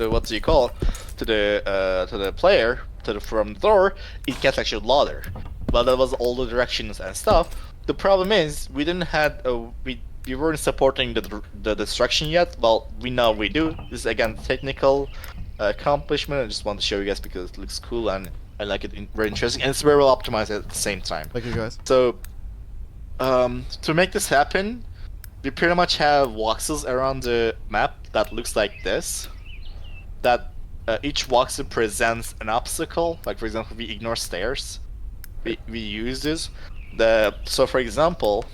what do you call, to the player, from the door, it gets actually louder. Well, that was all the directions and stuff. The problem is we didn't had we weren't supporting the destruction yet. Well, we do. This is again technical accomplishment. I just want to show you guys because it looks cool, and I like it very interesting, and it's very well optimized at the same time. Thank you, guys. So, to make this happen, we pretty much have voxels around the map that looks like this. That each voxel presents an obstacle. Like for example, we ignore stairs. We use this. So for example,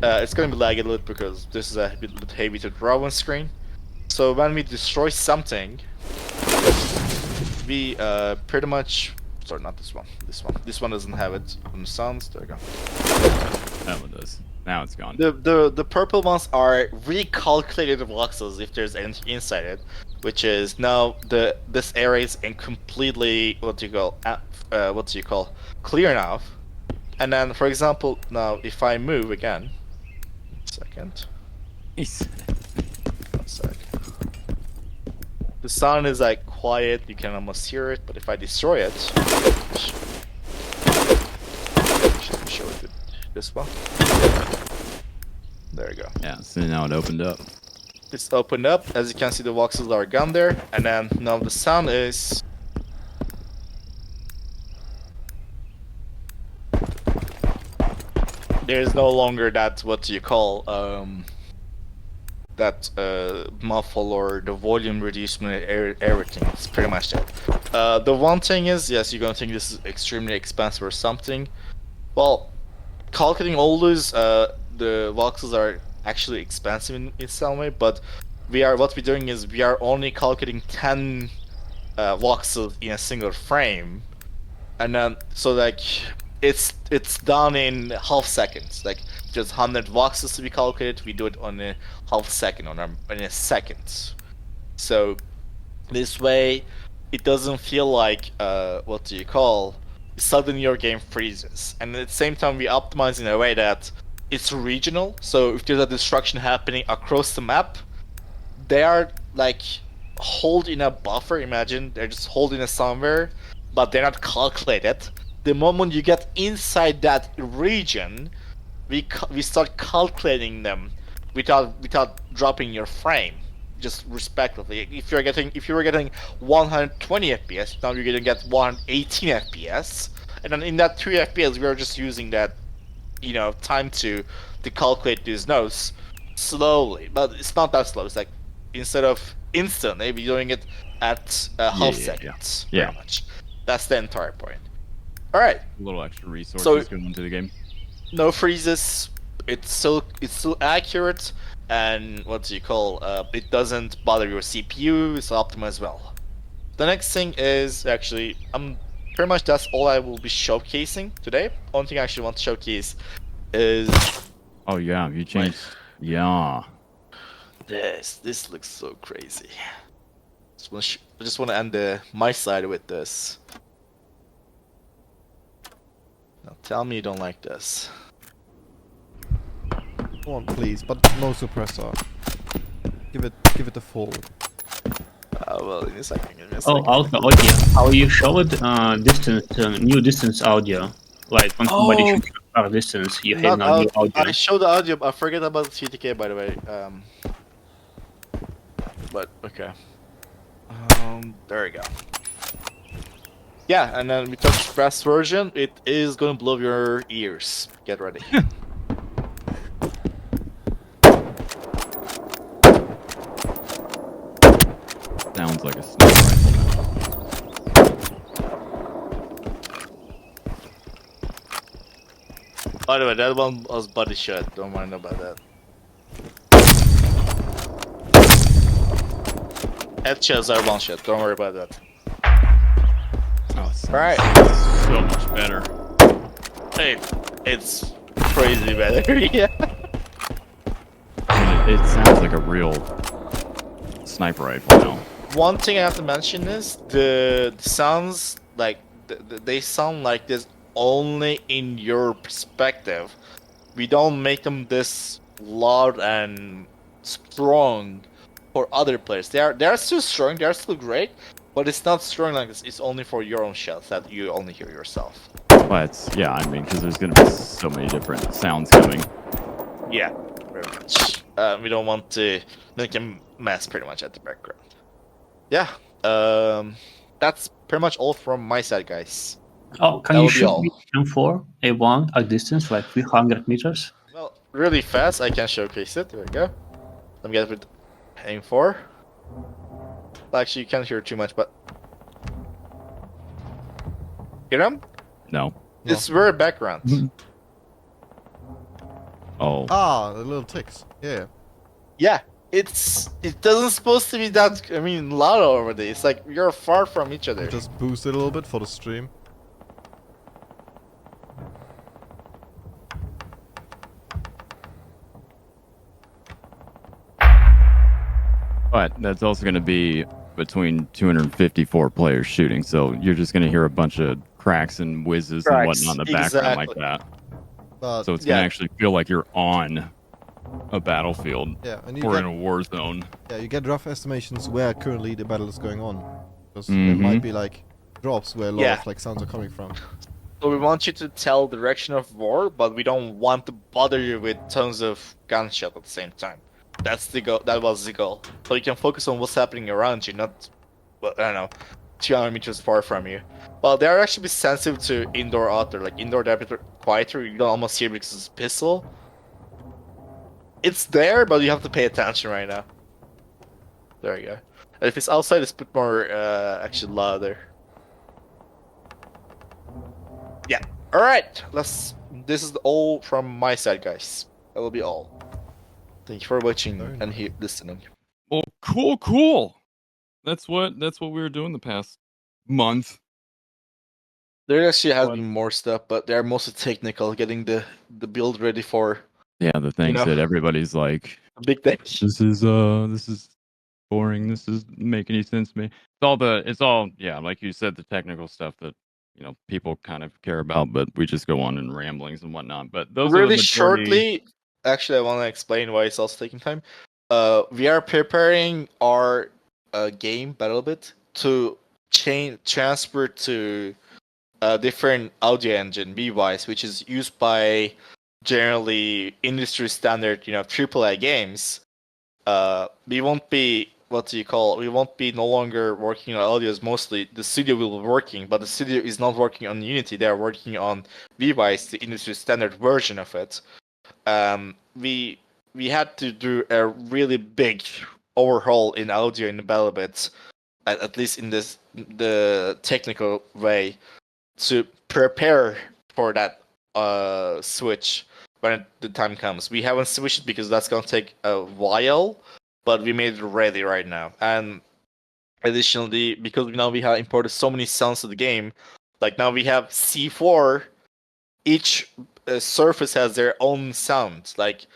it's going to be laggy a little bit because this is a bit heavy to draw on screen. So when we destroy something, we pretty much. Sorry, not this one. This one doesn't have it on the sounds. There we go. That one does. Now it's gone. The purple ones are recalculated voxels if there's anything inside it, which is now this area is in completely what do you call clear now. And then for example now if I move again, second. Nice. One sec. The sound is like quiet, you can almost hear it, but if I destroy it, should show it this one. There you go. Yeah, so now it opened up. It's opened up. As you can see, the voxels are gone there, and then now the sound is. There is no longer that what do you call that muffle or the volume reducement, everything. It's pretty much that. The one thing is, yes, you're gonna think this is extremely expensive or something. Well, calculating all those, the voxels are actually expensive in some way, but what we're doing is we are only calculating 10 voxels in a single frame, and then so like it's done in half seconds. Like just 100 voxels to be calculated, we do it on a half second, in a second. So this way, it doesn't feel like what do you call? Suddenly your game freezes, and at the same time we optimize in a way that it's regional. So if there's a destruction happening across the map, they are like hold in a buffer. Imagine they're just holding it somewhere, but they're not calculated. The moment you get inside that region, we start calculating them without dropping your frame, just respectively. If you were getting 120 FPS, now you're gonna get 118 FPS, and then in that 2 FPS we are just using that, time to calculate these nodes slowly. But it's not that slow. It's like instead of instant, maybe doing it at half seconds. Yeah. Pretty much. That's the entire point. All right. A little extra resources So- going into the game. No freezes. It's still accurate, and it doesn't bother your CPU. It's optimized well. The next thing is actually pretty much that's all I will be showcasing today. Only thing I actually want to showcase is Oh yeah, you changed. Yeah. this. This looks so crazy. I just want to end my side with this. Now tell me you don't like this. Come on, please, but no suppressor. Give it a full. Well, in a second. Oh, also audio. How you showed new distance audio? Like when somebody shoots far distance, you have now new audio. I showed the audio. I forget about the TTK, by the way. But okay. There we go. Yeah, and then we touch fast version. It is gonna blow your ears. Get ready. Sounds like a sniper rifle. By the way, that one was body shot. Don't mind about that. Headshots are one shot. Don't worry about that. Oh, sounds Alright. so much better. Hey, it's crazy better. Yeah. And it sounds like a real sniper rifle now. One thing I have to mention is the sounds like they sound like this only in your perspective. We don't make them this loud and strong for other players. They are still strong. They are still great, but it's not strong like this. It's only for your own shots that you only hear yourself. But yeah, I mean, because there's gonna be so many different sounds coming. Yeah, very much. We don't want to make a mess pretty much at the background. Yeah. that's pretty much all from my side, guys. Oh, can That you will be show all. me M4 A1 at distance like 300 meters? Well, really fast, I can showcase it. There we go. Let me get it with aim 4. Actually, you can't hear too much, but hear them? No. It's very background. Oh. Ah, the little ticks. Yeah. Yeah, it doesn't supposed to be that. I mean, loud over there. It's like you're far from each other. We'll just boost it a little bit for the stream. But that's also going to be between 254 players shooting, so you're just going to hear a bunch of cracks and whizzes and Cracks, whatnot in the background like exactly. that. But So it's going Yeah. to actually feel like you're on a battlefield yeah, and or in a war zone. you get rough estimations where currently the battle is going on, because there Mhm. might be like drops where a lot Yeah. of like sounds are coming from. So we want you to tell direction of war, but we don't want to bother you with tons of gunshot at the same time. That's the goal. That was the goal. So you can focus on what's happening around you, not, well, I don't know, 200 meters far from you. Well, they are actually sensitive to indoor, outdoor. Like indoor, they're a bit quieter. You don't almost hear because it's pistol. It's there, but you have to pay attention right now. There you go. And if it's outside, it's a bit more actually louder. Yeah. All right. This is all from my side, guys. That will be all. Thank you for watching Very and nice. listening. Well, cool. That's what we were doing the past month. There actually has What? been more stuff, but they're mostly technical, getting the build ready for Yeah, the things know. that everybody's like, a big day. this is boring. This is make any sense to me. It's all yeah, like you said, the technical stuff that people kind of care about, but we just go on in ramblings and whatnot. But those are the Really majority. shortly, actually, I want to explain why it's also taking time. We are preparing our game BattleBit to transfer to a different audio engine, B-Wise, which is used by generally industry standard, AAA games. We won't be we won't be no longer working on audios mostly. The studio will be working, but the studio is not working on Unity. They are working on V-Wise, the industry standard version of it. We had to do a really big overhaul in audio in the BattleBit, at least in the technical way, to prepare for that switch when the time comes. We haven't switched it because that's gonna take a while, but we made it ready right now. And additionally, because now we have imported so many sounds to the game, like now we have C4. Each surface has their own sound. Like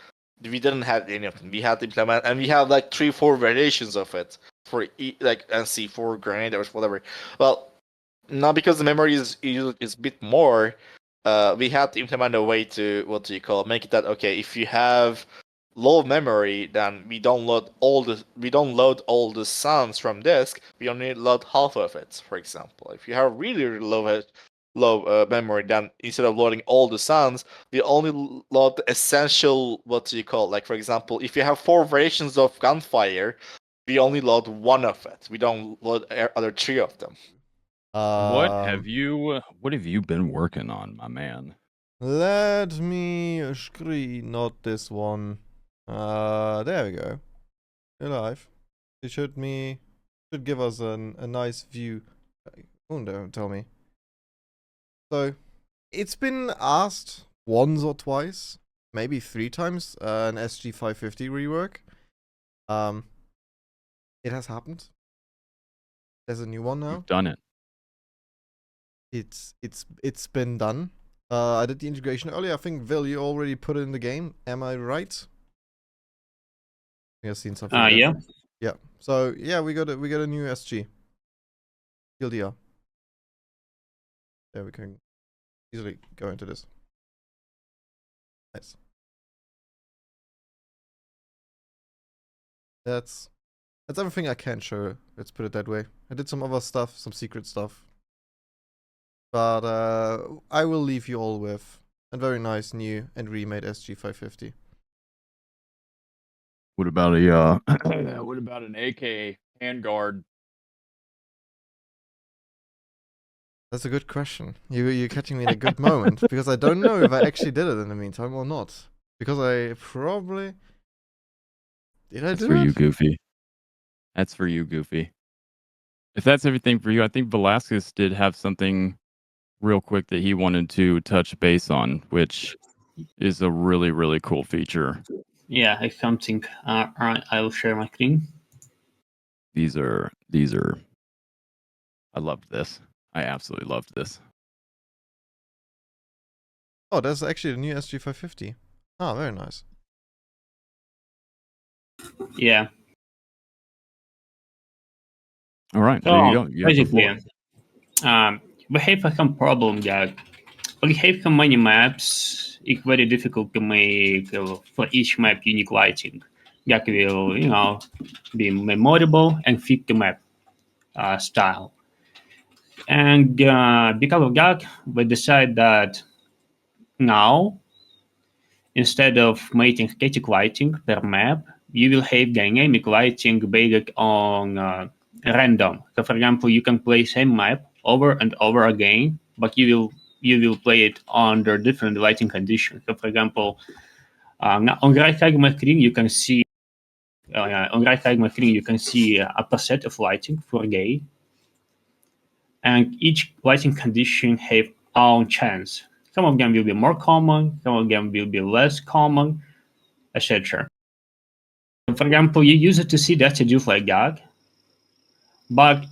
we didn't have any of them. We had to implement, and we have like 3-4 variations of it for like NC4 grenade or whatever. Well, now because the memory is a bit more, we had to implement a way to make it that okay. If you have low memory, then we don't load all the sounds from disk. We only load half of it. For example, if you have really low memory, then instead of loading all the sounds, we only load the essential like for example, if you have 4 variations of gunfire, we only load one of it. We don't load other 3 of them. What have you been working on, my man? Let me screen, not this one. There we go. You're live. It should give us a nice view. Oh, don't tell me. So, it's been asked once or twice, maybe 3 times, an SG550 rework. It has happened. There's a new one now. You've done it. It's been done. I did the integration earlier. I think Vil, you already put it in the game. Am I right? I've seen something. There. Yeah. Yeah. So yeah, we got a new SG. Gildia. There we can easily go into this. Nice. That's everything I can show. Let's put it that way. I did some other stuff, some secret stuff. But I will leave you all with a very nice new and remade SG550. What about what about an AK handguard That's a good question. You're catching me in a good moment because I don't know if I actually did it in the meantime or not. Because I probably did. That's for you, Goofy. That's for you, Goofy. If that's everything for you, I think Velasquez did have something real quick that he wanted to touch base on, which is a really, really cool feature. Yeah, I something. I'll share my screen. These are. I loved this. I absolutely loved this. Oh, that's actually the new SG550. Ah, very nice. Yeah. All right, So there you go. You have the basically, floor. we have some problem that we have so many maps. It's very difficult to make for each map unique lighting that will, be memorable and fit the map style. And because of that, we decide that now, instead of making static lighting per map, you will have dynamic lighting based on random. So, for example, you can play same map over and over again, but you will play it under different lighting conditions. So, for example, now on the right side of my screen, you can see on the right side of my screen you can see a preset of lighting for day, and each lighting condition have own chance. Some of them will be more common, some of them will be less common, etc. For example, you use it to see that to do like that, but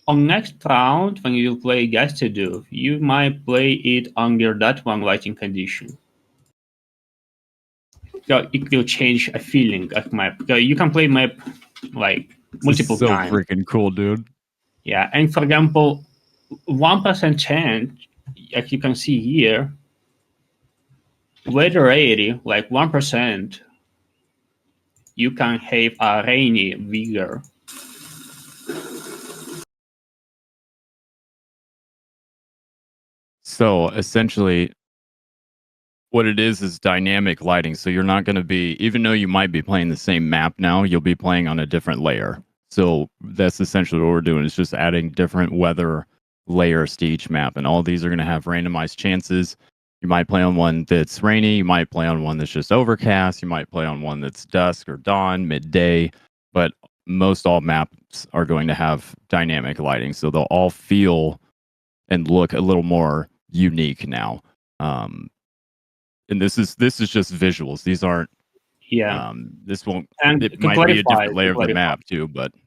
on next round when you play Guess to Do, you might play it under that one lighting condition. So it will change a feeling of map. So you can play map like multiple so times. freaking cool, dude. Yeah, and for example, 1% chance, as you can see here, weather rarity, like 1%, you can have a rainy weather. So essentially, what it is dynamic lighting. So you're not going to be, even though you might be playing the same map now, you'll be playing on a different layer. So that's essentially what we're doing, is just adding different weather layers to each map. And all these are going to have randomized chances. You might play on one that's rainy. You might play on one that's just overcast. You might play on one that's dusk or dawn, midday. But most all maps are going to have dynamic lighting. So they'll all feel and look a little more unique now. And this is just visuals. These aren't. Yeah. This won't. And It to might be a clarify, different layer of the map too, but go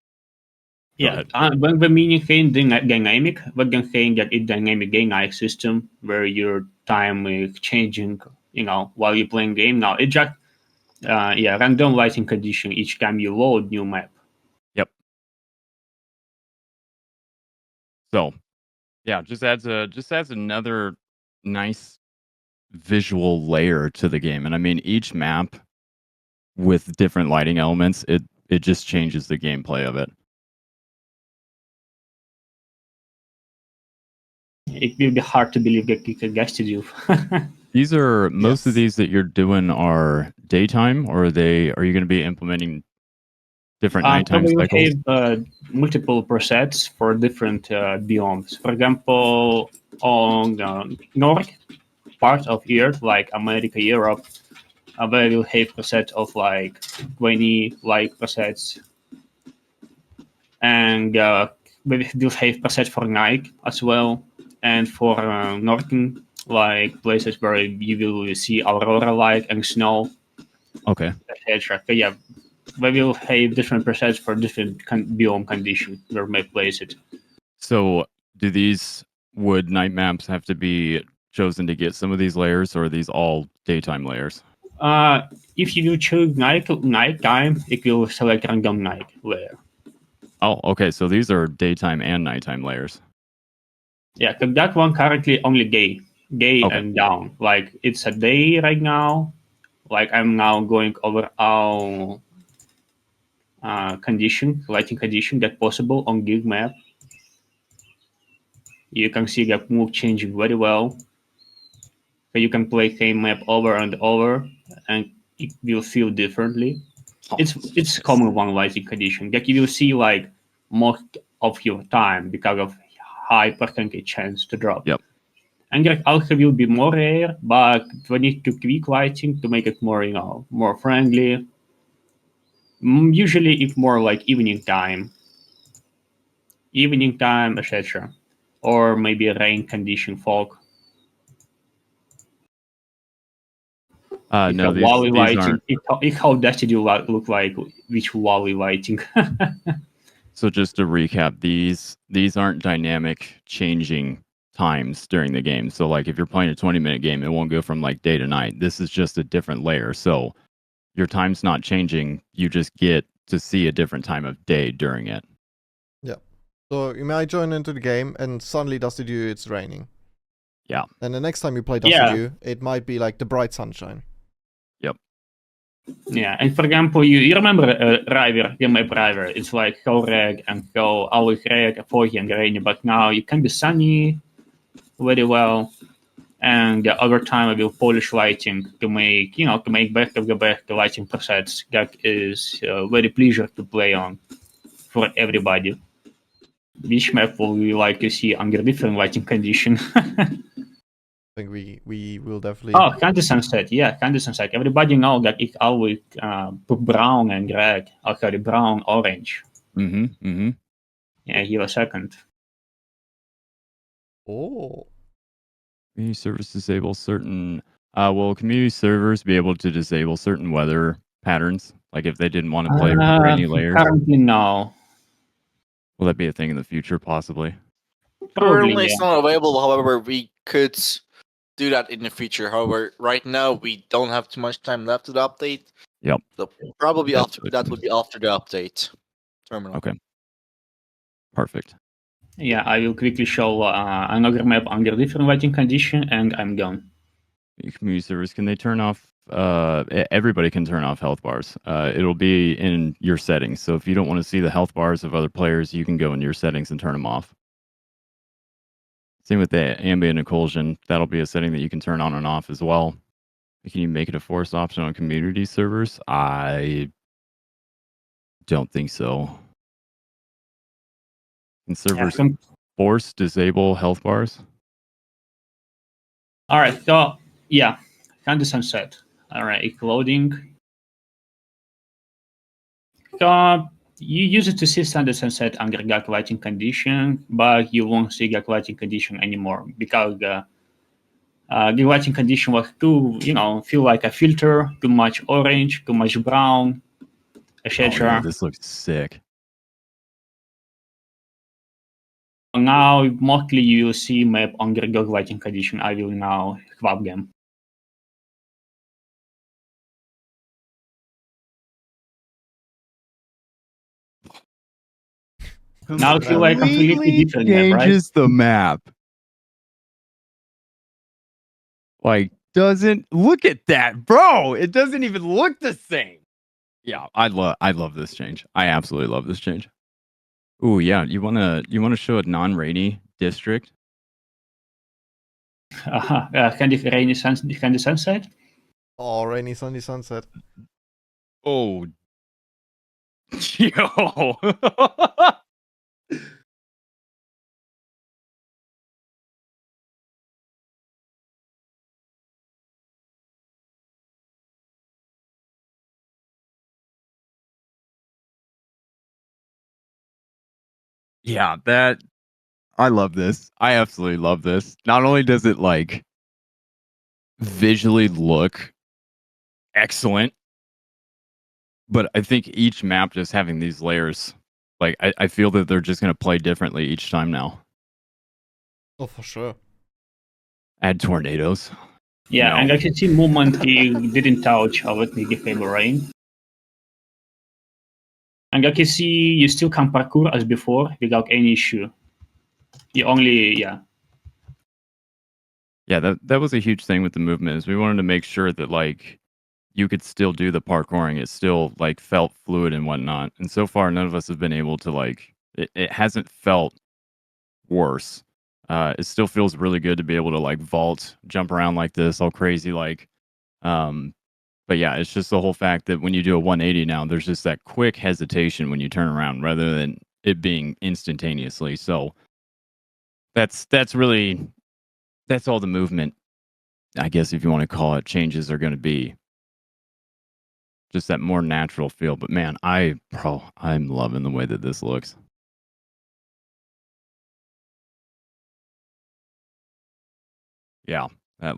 yeah, ahead. when we mean saying dynamic, we're going saying that it's dynamic game night system where your time is changing, while you're playing game. Now it just random lighting condition each time you load new map. Yep. So, yeah, just adds another nice visual layer to the game, and I mean each map with different lighting elements, it just changes the gameplay of it. It will be hard to believe that you can guess to do. These are most of Yes. these that you're doing are daytime, or are you going to be implementing different nighttime Probably we cycles? have multiple presets for different biomes. For example, on the north part of Earth, like America, Europe, where we'll have presets of like 20 like presets, and we will have presets for night as well, and for northern like places where you will see aurora light and snow, Okay. etc. So yeah, we will have different presets for different biome conditions where we may place it. So, would night maps have to be chosen to get some of these layers, or are these all daytime layers? If you choose night time, it will select random night layer. Oh, okay. So these are daytime and nighttime layers. Yeah, because that one currently only day Okay. and down. Like it's a day right now. Like I'm now going over our lighting condition that possible on gig map. You can see that mood changing very well. So you can play same map over and over, and it will feel differently. Oh, It's common one lighting condition that you will see like most of your time because of high percentage chance to drop. Yep. And also will be more rare, but we need to tweak lighting to make it more, more friendly. Usually, if more like evening time, etc., or maybe a rain condition, fog. No, Wally these lighting. aren't. How does it look like? Which Wally lighting? So just to recap, these aren't dynamic changing times during the game. So like if you're playing a 20-minute game, it won't go from like day to night. This is just a different layer. So your time's not changing. You just get to see a different time of day during it. Yeah. So you might join into the game and suddenly Dusty Dew, it's raining. Yeah. And the next time you play Dusty Dew, it might be like the bright sunshine. Yep. Yeah, and for example, you remember River, the map River, it's like how red and how always red, foggy and rainy, but now it can be sunny very well. And over time I will polish lighting to make, to make better the lighting presets that is very pleasure to play on for everybody. Which map will we like to see under different lighting condition? I think we will definitely... Oh, Candy Sunset. Yeah, Candy Sunset. Everybody know that it's always brown and red. Oh, sorry, brown, orange. Yeah, give a second. Oh. Community service disable certain... will community servers be able to disable certain weather patterns? Like if they didn't want to play rainy layers? Currently, no. Will that be a thing in the future, possibly? Currently, it's not available. However, we could do that in the future. However, right now we don't have too much time left to the update. Yep. So probably after that would be after the update terminal. Okay. Perfect. Yeah, I will quickly show another map under different lighting condition, and I'm gone. Community servers, can they turn off? Everybody can turn off health bars. It'll be in your settings. So if you don't want to see the health bars of other players, you can go into your settings and turn them off. Same with the ambient occlusion. That'll be a setting that you can turn on and off as well. Can you make it a forced option on community servers? I don't think so. Can servers force disable health bars? All right, so yeah, Candy Sunset. All right, it's loading. So you use it to see Standard Sunset under gag lighting condition, but you won't see gag lighting condition anymore because the lighting condition was too, feel like a filter, too much orange, too much brown, etc. Oh, yeah, this looks sick. Now, mostly you see map under gag lighting condition. I will now swap them. Now I feel like completely different map, right? Changes the map. Like, doesn't look at that, bro. It doesn't even look the same. Yeah, I love this change. I absolutely love this change. Ooh, yeah. You wanna show a non-rainy district? Candy Sunset. Oh, rainy sunny sunset. Oh, yo. Yeah, I love this. I absolutely love this. Not only does it like visually look excellent, but I think each map just having these layers, like I feel that they're just gonna play differently each time now. Oh, for sure. Add tornadoes. Yeah, No. and I can see movement he didn't touch. Let me disable rain. And I can see you still can parkour as before without any issue. You only, yeah. Yeah, that was a huge thing with the movement is we wanted to make sure that like you could still do the parkouring. It still like felt fluid and whatnot. And so far none of us have been able to like it hasn't felt worse. It still feels really good to be able to like vault, jump around like this, all crazy like. But yeah, it's just the whole fact that when you do a 180 now, there's just that quick hesitation when you turn around rather than it being instantaneously. So that's all the movement, I guess, if you want to call it, changes are going to be. Just that more natural feel. But man, I'm loving the way that this looks. Yeah, that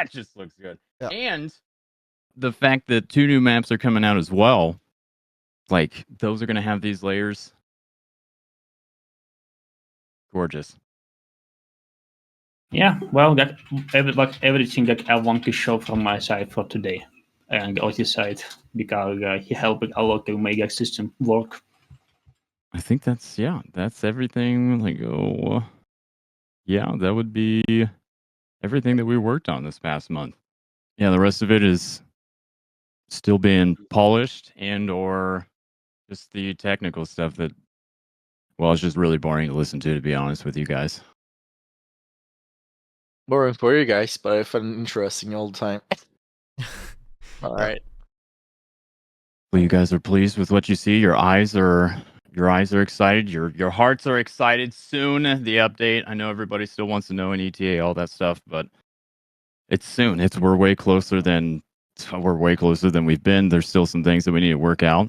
just looks good. Yeah. And the fact that 2 new maps are coming out as well, like those are going to have these layers. Gorgeous. Yeah, well, everything that I want to show from my side for today, and Ozzy's side, because he helped a lot to make that system work. I think that's everything. Like, yeah, that would be everything that we worked on this past month. Yeah, the rest of it is still being polished and or just the technical stuff that, well, it's just really boring to listen to be honest with you guys. Boring for you guys, but I find it interesting all the time. All right. Well, you guys are pleased with what you see. Your eyes are excited. Your hearts are excited. Soon the update. I know everybody still wants to know in ETA all that stuff, but it's soon. We're way closer than we've been. There's still some things that we need to work out,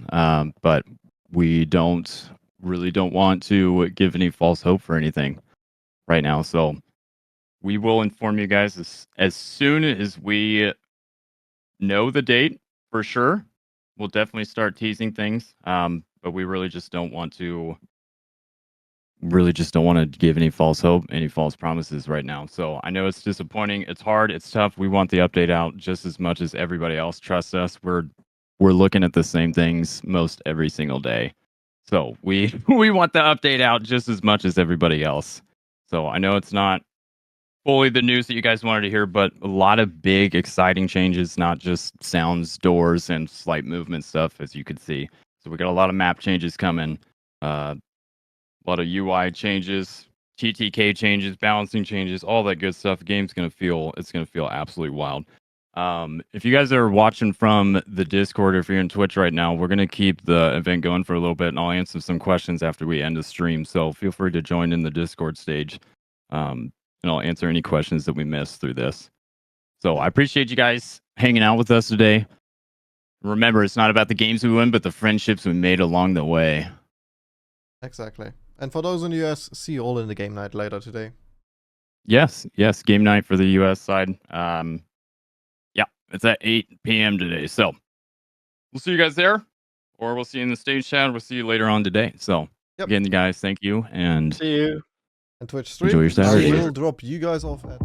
but we don't want to give any false hope for anything right now. So we will inform you guys as soon as we know the date for sure. We'll definitely start teasing things, but we really just don't want to give any false hope, any false promises right now. So I know it's disappointing. It's hard. It's tough. We want the update out just as much as everybody else. Trust us. We're looking at the same things most every single day. So we want the update out just as much as everybody else. So I know it's not fully the news that you guys wanted to hear, but a lot of big, exciting changes, not just sounds, doors, and slight movement stuff, as you could see. So we got a lot of map changes coming, a lot of UI changes, TTK changes, balancing changes, all that good stuff. The game's gonna feel absolutely wild. If you guys are watching from the Discord, or if you're in Twitch right now, we're gonna keep the event going for a little bit, and I'll answer some questions after we end the stream. So feel free to join in the Discord stage. And I'll answer any questions that we missed through this. So I appreciate you guys hanging out with us today. Remember, it's not about the games we win, but the friendships we made along the way. Exactly. And for those in the US, see you all in the game night later today. Yes, game night for the US side. Yeah, it's at 8 p.m. today. So we'll see you guys there, or we'll see you in the stage chat. We'll see you later on today. So again, guys, thank you, and See you. And Twitch stream, enjoy your Saturday. I will drop you guys off at